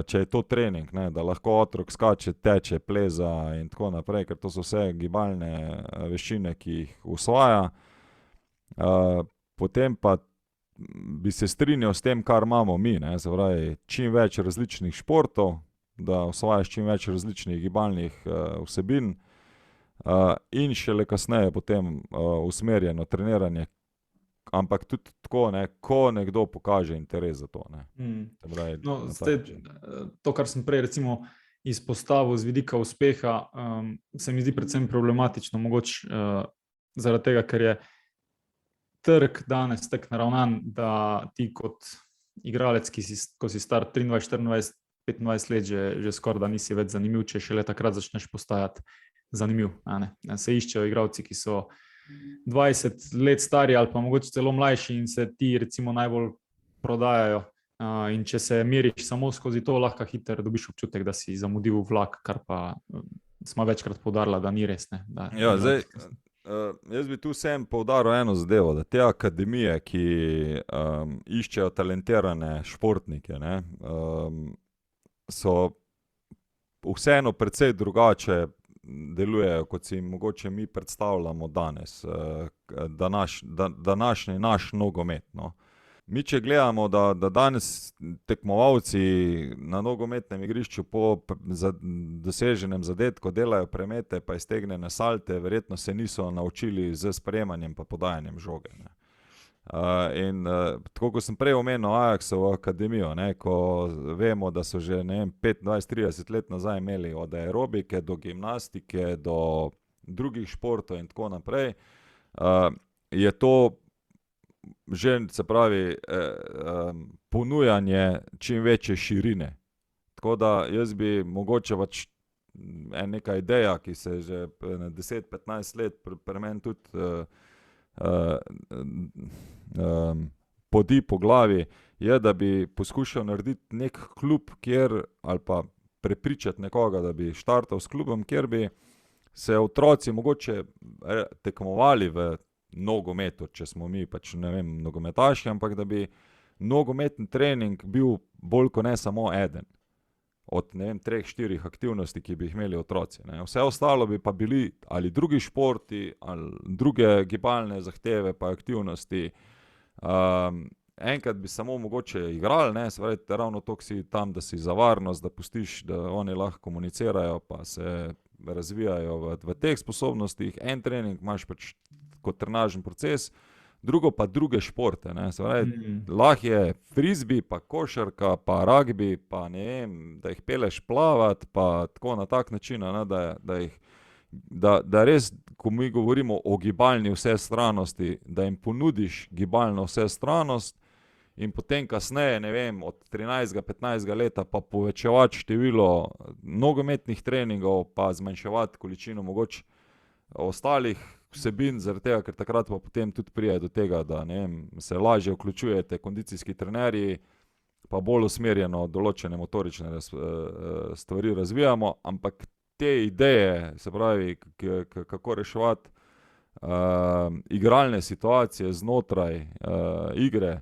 če je to trening, ne, da lahko otrok skače, teče, pleza in tako naprej, ker to so vse gibalne veščine, ki jih usvaja. Potem pa bi se strinjal s tem, kar imamo mi, ne, se pravi, čim več različnih športov, da osvajaš čim več različnih gibalnih vsebin, in šele kasneje potem usmerjeno treniranje, ampak tudi tako, ne, ko nekdo pokaže interes za to. Ne. Pravi, to, kar sem prej recimo izpostavil z vidika uspeha, se mi zdi predvsem problematično, mogoče zaradi tega, ker je trg danes tako naravnan, da ti kot igralec, ko si star 23, 24, 25 let, že skoraj da nisi več zanimiv, če šele takrat začneš postajati zanimiv. Se iščejo igralci, ki so 20 let stari ali pa mogoče celo mlajši in se ti recimo najbolj prodajajo. In če se meriš samo skozi to, lahko hitro dobiš občutek, da si zamudil vlak, kar pa smo večkrat poudarila, da ni res. Ne, jaz bi tu vsem poudaril eno zadevo, da te akademije, ki iščejo talentirane športnike, ne, so vseeno precej drugače delujejo, kot si mogoče mi predstavljamo danes, današnji naš nogomet. No. Mi, če gledamo, da danes tekmovalci na nogometnem igrišču po doseženem zadetku delajo premete pa iztegnjene salte, verjetno se niso naučili z sprejemanjem pa podajanjem žoge. Ne. In tako, kot sem prej omenil Ajaxovo akademijo, ne, ko vemo, da so že 25-30 let nazaj imeli od aerobike do gimnastike, do drugih športov in tako naprej, je to že, se pravi, ponujanje čim večje širine. Tako da jaz bi mogoče pač neka ideja, ki se že 10-15 let pri meni tudi podi po glavi, je, da bi poskušal narediti nek klub, kjer, ali pa prepričati nekoga, da bi štartal s klubom, kjer bi se otroci mogoče tekmovali v nogometu, če smo mi pač, ne vem, nogometaši, ampak da bi nogometni trening bil bolj kot ne samo eden od, ne vem, 3-4 aktivnosti, ki bi jih imeli otroci. Ne. Vse ostalo bi pa bili ali drugi športi, ali druge gibalne zahteve pa aktivnosti. Enkrat bi samo mogoče igrali, ne, se pravi, ravno toliko si tam, da si za varnost, da pustiš, da oni lahko komunicirajo pa se razvijajo v teh sposobnostih. En trening imaš pač kot trenažni proces, drugo pa druge športe. Ne, se pravi, lahko je frizbi, pa košarka, pa ragbi, pa ne vem, da jih peleš plavat, pa tako na tak način, ne, da res, ko mi govorimo o gibalni vsestranosti, da jim ponudiš gibalno vsestranost in potem kasneje, ne vem, od 13-15 leta pa povečevati število nogometnih treningov, pa zmanjševati količino mogoče ostalih vsebin, zaradi tega, ker takrat pa potem tudi pride do tega, da, ne vem, se lažje vključujete kondicijski trenerji, pa bolj usmerjeno določene motorične stvari razvijamo, ampak te ideje, se pravi, kako reševati igralne situacije znotraj igre,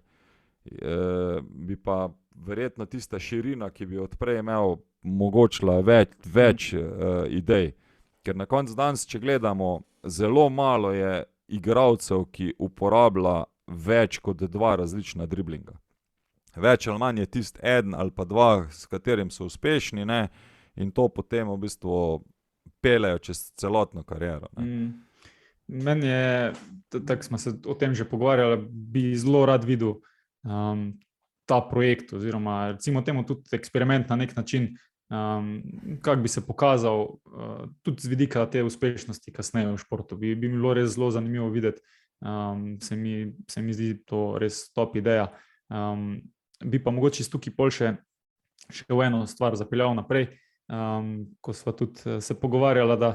bi pa verjetno tista širina, ki bi odprej imel, omogočila več idej. Ker na koncu danes, če gledamo, zelo malo je igralcev, ki uporablja več kot 2 različna driblinga. Več ali manj je tisti eden ali pa 2, s katerim so uspešni, ne, in to potem v bistvu peljejo čez celotno kariero. Meni je, tako smo se o tem že pogovarjali, bi zelo rad videl ta projekt oziroma recimo temu tudi eksperiment na nek način, kako bi se pokazal tudi z vidika te uspešnosti kasneje v športu. Bi bilo res zelo zanimivo videti, se mi zdi to res top ideja. Bi pa mogoče tukaj pol še v eno stvar zapeljal naprej, ko sva tudi se pogovarjala, da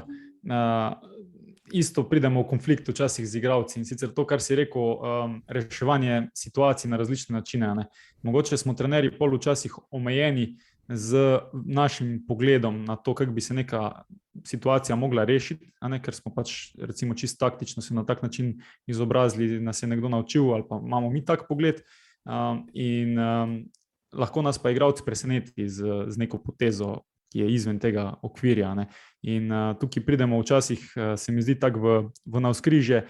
isto pridemo v konflikt včasih z igralci in sicer to, kar si rekel, reševanje situacij na različne načine. Ne. Mogoče smo trenerji pol včasih omejeni z našim pogledom na to, kako bi se neka situacija mogla rešiti, a ne, ker smo pač recimo čisto taktično se na tak način izobrazili, nas je nekdo naučil ali pa imamo mi tak pogled in lahko nas pa igralci preseneti z neko potezo, ki je izven tega okvirja. Ne. In tukaj pridemo včasih, se mi zdi tako v navzkrižje,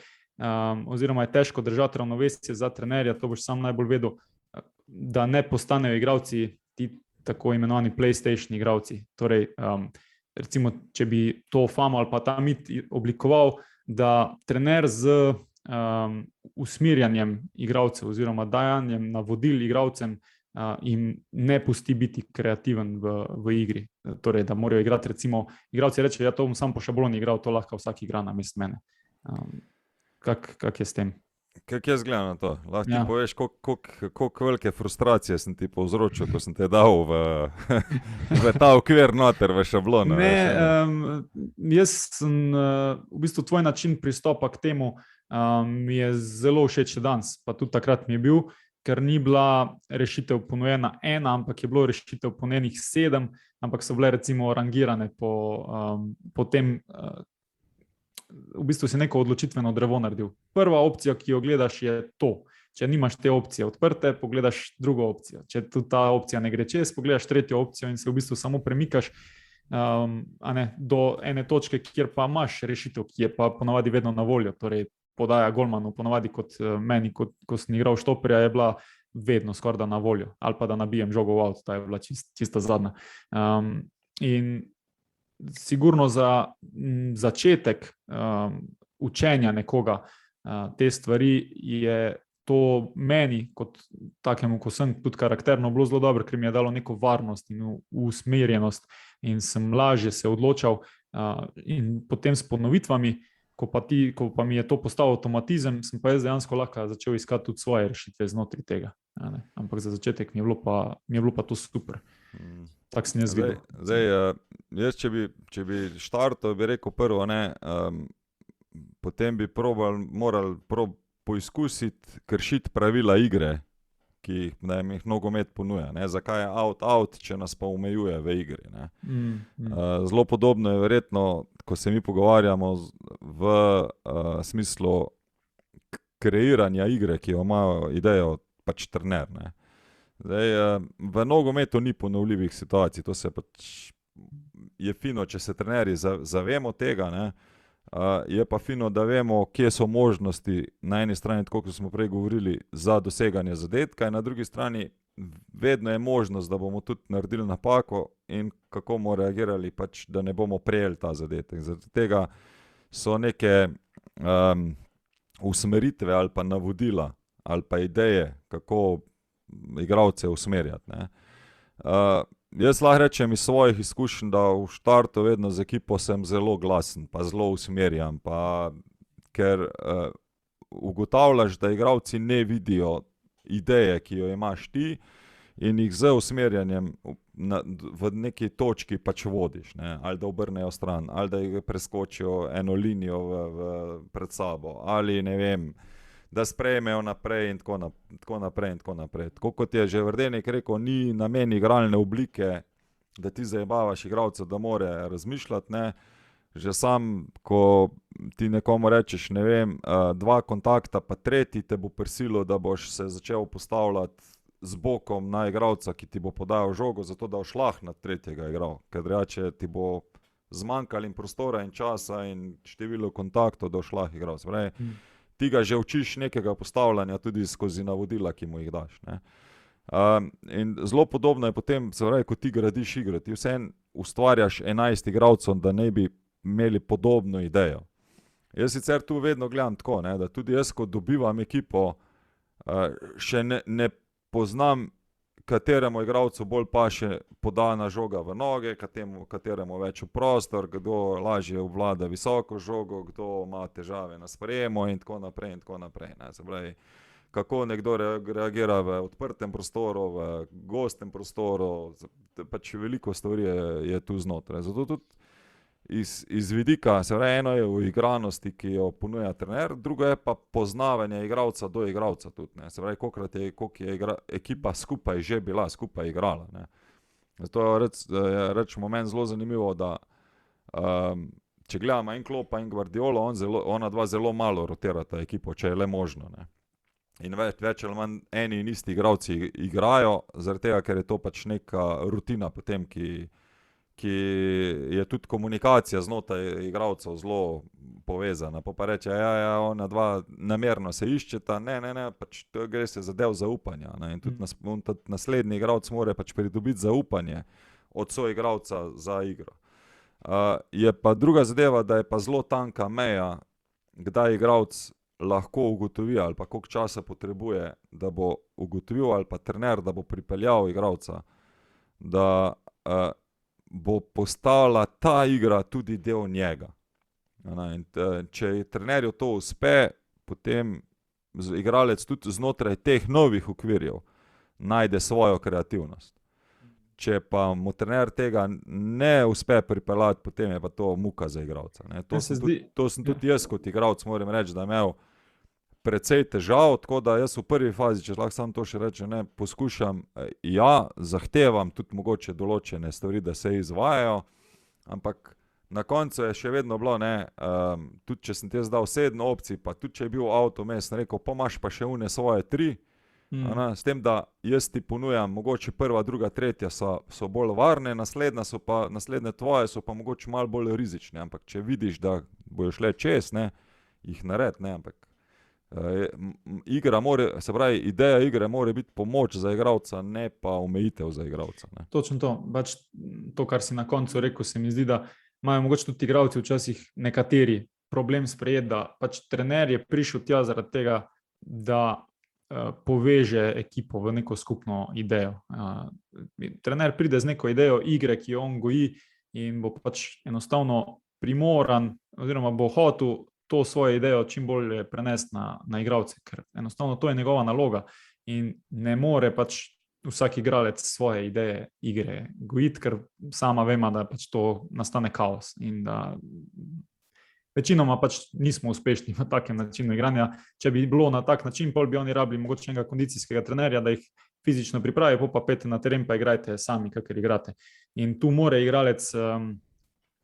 oziroma je težko držati ravnovesje za trenerja, to boš sam najbolj vedel, da ne postanejo igralci ti tako imenovani PlayStation igralci. Torej, recimo, če bi to famo ali pa ta mit oblikoval, da trener z usmirjanjem igralcev oziroma dajanjem navodil igralcem jim ne pusti biti kreativen v igri. Torej, da morajo igrati, recimo, igralci reče, ja, to bom sam po šabloni igral, to lahko vsak igra namesto mene. Kak je s tem? Kako jaz gledam na to? Lahko ti poveš, koliko velike frustracije sem ti povzročil, ko sem te dal v ta okvir noter, v šablon. Jaz sem v bistvu tvoj način pristopa k temu mi je zelo všeč danes, pa tudi takrat mi je bil, ker ni bila rešitev ponujena ena, ampak je bilo rešitev ponujenih 7, ampak so bile recimo rangirane po tem, v bistvu si neko odločitveno drevo naredil. Prva opcija, ki jo gledaš, je to. Če nimaš te opcije odprte, pogledaš drugo opcijo. Če tudi ta opcija ne gre čez, pogledaš tretjo opcijo in se v bistvu samo premikaš do ene točke, kjer pa imaš rešitev, ki je pa ponavadi vedno na voljo. Torej, podaja golmanu, ponavadi kot meni, ko sem igral štoperja, je bila vedno skorda na voljo. Ali pa da nabijem žogo v avto, ta je bila čista zadnja. In sigurno za začetek učenja nekoga te stvari je to meni, kot takemu, ko sem tudi karakterno, bilo zelo dobro, ker mi je dalo neko varnost in usmerjenost in sem lažje se odločal in potem s ponovitvami, ko pa mi je to postal avtomatizem, sem pa jaz dejansko lahko začel iskati tudi svoje rešitve znotraj tega. Ampak za začetek mi je bilo pa to super. Tak sem jaz videl. Jaz, če bi štartal, bi rekel prvo, potem bi morali poizkusiti kršiti pravila igre, ki jih nogomet ponuja. Zakaj je out, če nas pa omejuje v igri. Zelo podobno je verjetno, ko se mi pogovarjamo v smislu kreiranja igre, ki jo imajo idejo pač trener. V nogometu ni ponovljivih situacij, to se pač je fino, če se trenerji zavemo tega, je pa fino, da vemo, kje so možnosti na eni strani, tako kot smo prej govorili, za doseganje zadetka, in na drugi strani vedno je možnost, da bomo tudi naredili napako in kako bomo reagirali, pač, da ne bomo prejeli ta zadetek. Zaradi tega so neke usmeritve ali pa navodila ali pa ideje, kako igralce usmerjati. Jaz lahko rečem iz svojih izkušenj, da v štartu vedno z ekipo sem zelo glasen, pa zelo usmerjan, ker ugotavljaš, da igralci ne vidijo ideje, ki jo imaš ti, in jih z usmerjanjem v neki točki pač vodiš, ali da obrnejo stran, ali da jih preskočijo eno linijo pred sabo, ali ne vem, da sprejmejo naprej in tako naprej. Tako kot je že Verdenik rekel, ni namen igralne oblike, da ti zajebavaš igralca, da more razmišljati. Že sam, ko ti nekomu rečeš, ne vem, 2 kontakta, pa tretji te bo prisilil, da boš se začel postavljati z bokom na igralca, ki ti bo podajal žogo, zato da boš lahko na tretjega igral. Ker drugače ti bo zmanjkalo in prostora in časa in število kontaktov, da boš lahko igral. Ti ga že učiš nekega postavljanja tudi skozi navodila, ki mu jih daš. In zelo podobno je potem, ko ti gradiš igro, ti vseeno ustvarjaš 11 igralcev, da ne bi imeli podobno idejo. Jaz sicer tu vedno gledam tako, da tudi jaz, ko dobivam ekipo, še ne poznam, kateremu igralcu bolj paše podana žoga v noge, kateremu več v prostor, kdo lažje obvlada visoko žogo, kdo ima težave na sprejemu in tako naprej. Se pravi, kako nekdo reagira v odprtem prostoru, v gostem prostoru, pač veliko stvari je tu znotraj. Zato tudi iz vidika, se pravi, eno je v igranosti, ki jo ponuja trener, drugo je pa poznavanje igralca do igralca tudi, ne. Se pravi, koliko je ekipa skupaj že bila, skupaj igrala, ne. Zato rečemo, meni zelo zanimivo, da če gledamo en Kloppa in Guardiolo, ona dva zelo malo rotirata ekipo, če je le možno, ne. In več ali manj eni in isti igralci igrajo, zaradi tega, ker je to pač neka rutina potem, ki je tudi komunikacija znotraj igralcev zelo povezana. Pa reče, ja, ona dva namerno se iščeta, ne, pač to gre se za del zaupanja, ne. In tudi naslednji igralec mora pač pridobiti zaupanje od soigralca za igro. Je pa druga zadeva, da je pa zelo tanka meja, kdaj igralec lahko ugotovi ali pa koliko časa potrebuje, da bo ugotovil, ali pa trener, da bo pripeljal igralca, da bo postala ta igra tudi del njega. In če trenerju to uspe, potem igralec tudi znotraj teh novih okvirjev najde svojo kreativnost. Če pa mu trener tega ne uspe pripeljati, potem je pa to muka za igralca, ne. To sem tudi jaz kot igralec, moram reči, da imel precej težav, tako da jaz v prvi fazi, če lahko samo to še rečem, ne, poskušam, zahtevam tudi mogoče določene stvari, da se izvajajo, ampak na koncu je še vedno bilo, ne, tudi če sem ti jaz dal 7 opcij, pa tudi če je bil avto vmes, sem rekel, pa imaš pa še one svoje 3, s tem, da jaz ti ponujam, mogoče prva, druga, tretja so bolj varne, naslednje tvoje so pa mogoče malo bolj rizične, ampak če vidiš, da bojo šle čez, ne, jih naredi, ne, ampak se pravi, ideja igre mora biti pomoč za igralca, ne pa omejitev za igralca, ne. Točno to. Pač to, kar si na koncu rekel, se mi zdi, da imajo mogoče tudi igralci včasih nekateri problem sprejeti, da pač trener je prišel tja zaradi tega, da poveže ekipo v neko skupno idejo. Trener pride z neko idejo igre, ki jo on goji, in bo pač enostavno primoran oziroma bo hotel to svojo idejo čim bolje prenesti na igralce, ker enostavno to je njegova naloga in ne more pač vsak igralec svoje ideje igre gojiti, ker sama vemo, da pač to nastane kaos in da večinoma pač nismo uspešni v takem načinu igranja. Če bi bilo na tak način, pol bi oni rabili mogoče enega kondicijskega trenerja, da jih fizično pripravi, pa pete na teren pa igrajte sami, kakor igrate. In tu more igralec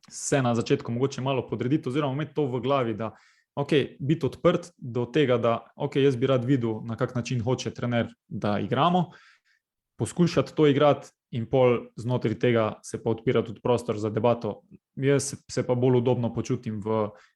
se na začetku mogoče malo podrediti oziroma imeti to v glavi, da biti odprt do tega, da jaz bi rad videl, na kak način hoče trener, da igramo, poskušati to igrati in pol znotraj tega se pa odpira tudi prostor za debato. Jaz se pa bolj udobno počutim,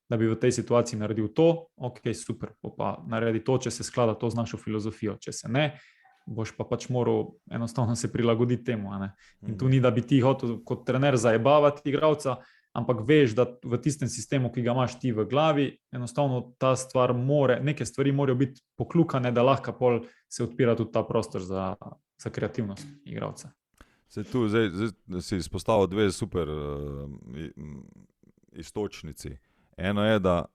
da bi v tej situaciji naredil to, super, pa naredi to, če se sklada to z našo filozofijo, če se ne, boš pa pač moral enostavno se prilagoditi temu, a ne. In tu ni, da bi ti hotel kot trener zajebavati igralca, ampak veš, da v tistem sistemu, ki ga imaš ti v glavi, enostavno ta stvar neke stvari morajo biti poklukane, da lahko pol se odpira tudi ta prostor za kreativnost igralca. Se tu zdaj si izpostavil dve super iztočnici. Eno je, da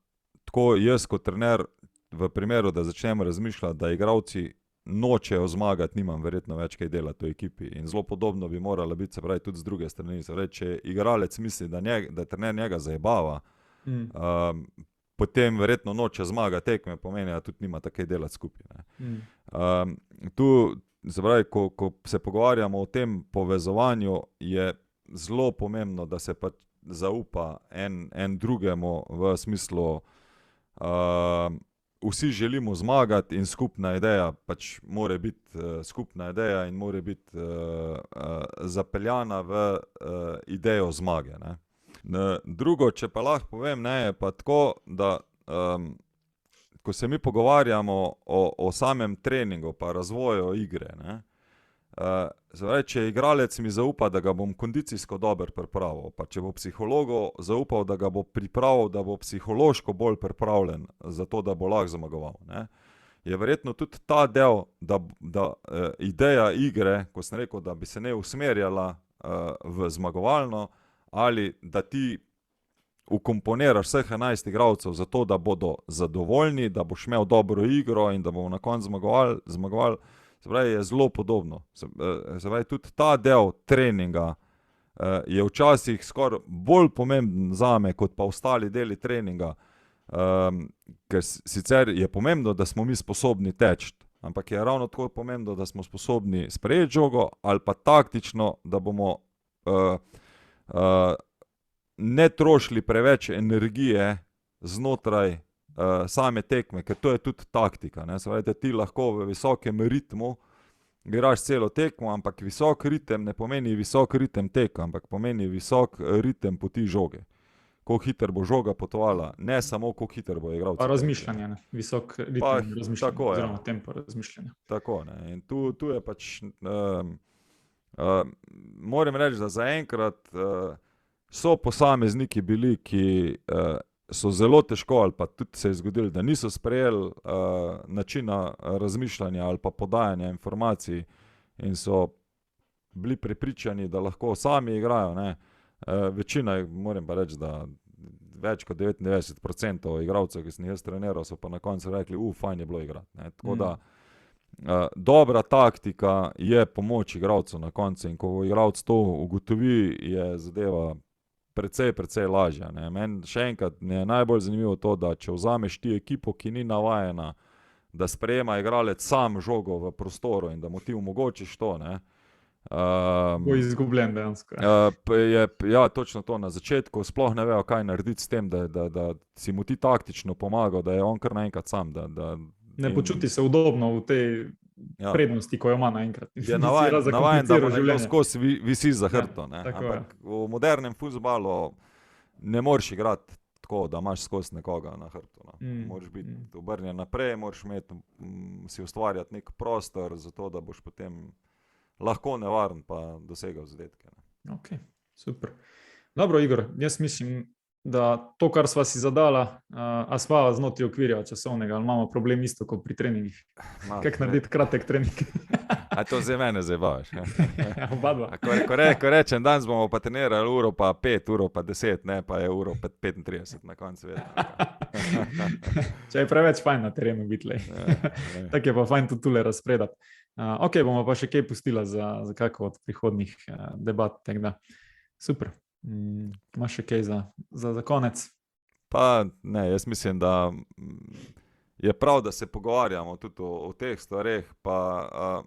tako jaz kot trener v primeru, da začnem razmišljati, da igralci nočejo zmagati, nimam verjetno več kaj delati v ekipi. In zelo podobno bi morala biti, se pravi, tudi z druge strani. Se pravi, če igralec misli, da trener njega zajebava, potem verjetno noče zmagati tekme, pomeni, da tudi nima kaj delati skupaj, ne. Tu, se pravi, ko se pogovarjamo o tem povezovanju, je zelo pomembno, da se pač zaupa en drugemu v smislu vsi želimo zmagati in skupna ideja pač mora biti skupna ideja in mora biti zapeljana v idejo zmage, ne. Drugo, če pa lahko povem, ne, je pa tako, da ko se mi pogovarjamo o samem treningu pa razvoju igre, ne, se pravi, če igralec mi zaupa, da ga bom kondicijsko dobro pripravil, pa če bo psihologu zaupal, da ga bo pripravil, da bo psihološko bolj pripravljen za to, da bo lahko zmagoval, ne, je verjetno tudi ta del, da ideja igre, ko sem rekel, da bi se ne usmerjala v zmagovalno, ali da ti vkomponiraš vseh 11 igralcev zato, da bodo zadovoljni, da boš imel dobro igro in da bomo na koncu zmagovali. Se pravi, je zelo podobno. Se pravi, tudi ta del treninga je včasih skoraj bolj pomemben zame, kot pa ostali deli treninga. Ker sicer je pomembno, da smo mi sposobni teči, ampak je ravno tako pomembno, da smo sposobni sprejeti žogo ali pa taktično, da bomo ne trošili preveč energije znotraj same tekme, ker to je tudi taktika. Ne? Se pravi, ti lahko v visokem ritmu igraš celo tekmo, ampak visok ritem ne pomeni visok ritem teka, ampak pomeni visok ritem poti žoge. Koliko hitro bo žoga potovala, ne samo koliko hitro bo igral. Pa razmišljanje, ne? Visok ritem razmišljanja, tako, oziroma tempo razmišljanja. Tako, ne. In tu je pač, moram reči, da zaenkrat so posamezniki bili, ki so zelo težko ali pa tudi se je zgodilo, da niso sprejeli načina razmišljanja ali pa podajanja informacij in so bili prepričani, da lahko sami igrajo, ne. Večina, moram pa reči, da več kot 99% igralcev, ki sem jaz treniral, so pa na koncu rekli, fajn je bilo igrati, ne. Tako da dobra taktika je pomoč igralcu na koncu in ko igralec to ugotovi, je zadeva precej lažja, ne. Meni še enkrat mi je najbolj zanimivo to, da če vzameš ti ekipo, ki ni navajena, da sprejema igralec sam žogo v prostoru in da mu ti omogočiš to, ne. Bo izgubljen dejansko. Ja, točno to. Na začetku sploh ne vejo, kaj narediti s tem, da si mu ti taktično pomagal, da je on kar naenkrat sam. Ne počuti se udobno v tej prednosti, ko jo ima naenkrat. Je navajen, da mu nekdo skozi visi za hrbtom, ne. Ampak v modernem fuzbalu ne moreš igrati tako, da imaš skozi nekoga na hrbtu, no. Moraš biti obrnjen naprej, moraš si ustvarjati nek prostor za to, da boš potem lahko nevaren pa dosegal zadetke. Ok, super. Dobro, Igor, jaz mislim, da to, kar sva si zadala, a sva znotraj okvirja časovnega, ali imamo problem isto kot pri treningih? Kako narediti kratek trening? A to zdaj mene zabavaš? Oba dva. Ko rečem, danes bomo pa trenirali uro pa 5, uro pa 10, ne, pa je uro 35 na koncu vedno. Če je preveč fajn na terenu biti, tako je pa fajn tudi tule razpredati. Ok, bomo pa še kaj pustila za kako od prihodnih debat. Super. Imaš še kaj za konec? Pa ne, jaz mislim, da je prav, da se pogovarjamo tudi o teh stvareh, pa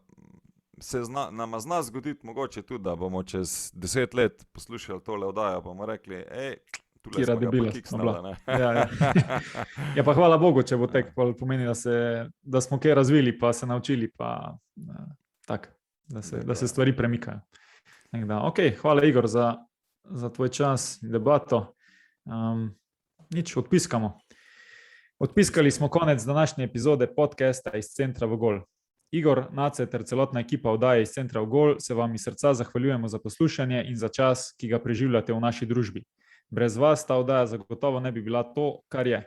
nama zna zgoditi mogoče tudi, da bomo čez 10 let poslušali tole oddajo, bomo rekli, tule smo ga pa kiksnali, ne. Ja. Ja, pa hvala Bogu, če bo tek pomeni, da smo kaj razvili, pa se naučili, pa tak, da se stvari premikajo. Ok, hvala Igor za tvoj čas in debato. Nič, odpiskamo. Odpiskali smo konec današnje epizode podcasta iz Centra v Gol. Igor, Nace ter celotna ekipa oddaje iz Centra v Gol se vam iz srca zahvaljujemo za poslušanje in za čas, ki ga preživljate v naši družbi. Brez vas ta oddaja zagotovo ne bi bila to, kar je.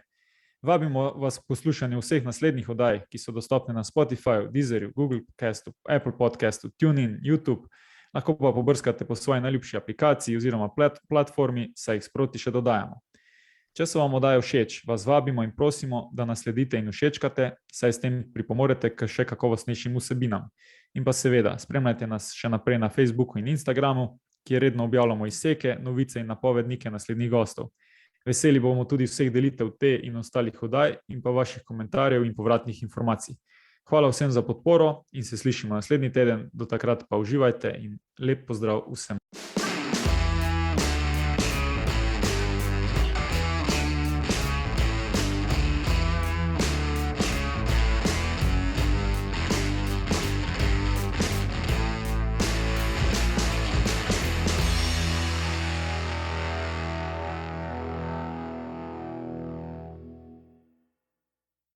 Vabimo vas k poslušanju vseh naslednjih oddaj, ki so dostopne na Spotifyju, Deezerju, Google Podcastu, Apple Podcastu, TuneIn, YouTube. Lahko pa pobrskate po svoji najljubši aplikaciji oziroma platformi, saj jih sproti še dodajamo. Če so vam oddaje všeč, vas vabimo in prosimo, da nas sledite in všečkate, saj s tem pripomorete k še kakovostnejšim vsebinam. In pa seveda, spremljajte nas še naprej na Facebooku in Instagramu, kjer redno objavljamo izseke, novice in napovednike naslednjih gostov. Veseli bomo tudi vseh delitev te in ostalih oddaj in pa vaših komentarjev in povratnih informacij. Hvala vsem za podporo in se slišimo naslednji teden. Do takrat pa uživajte in lep pozdrav vsem.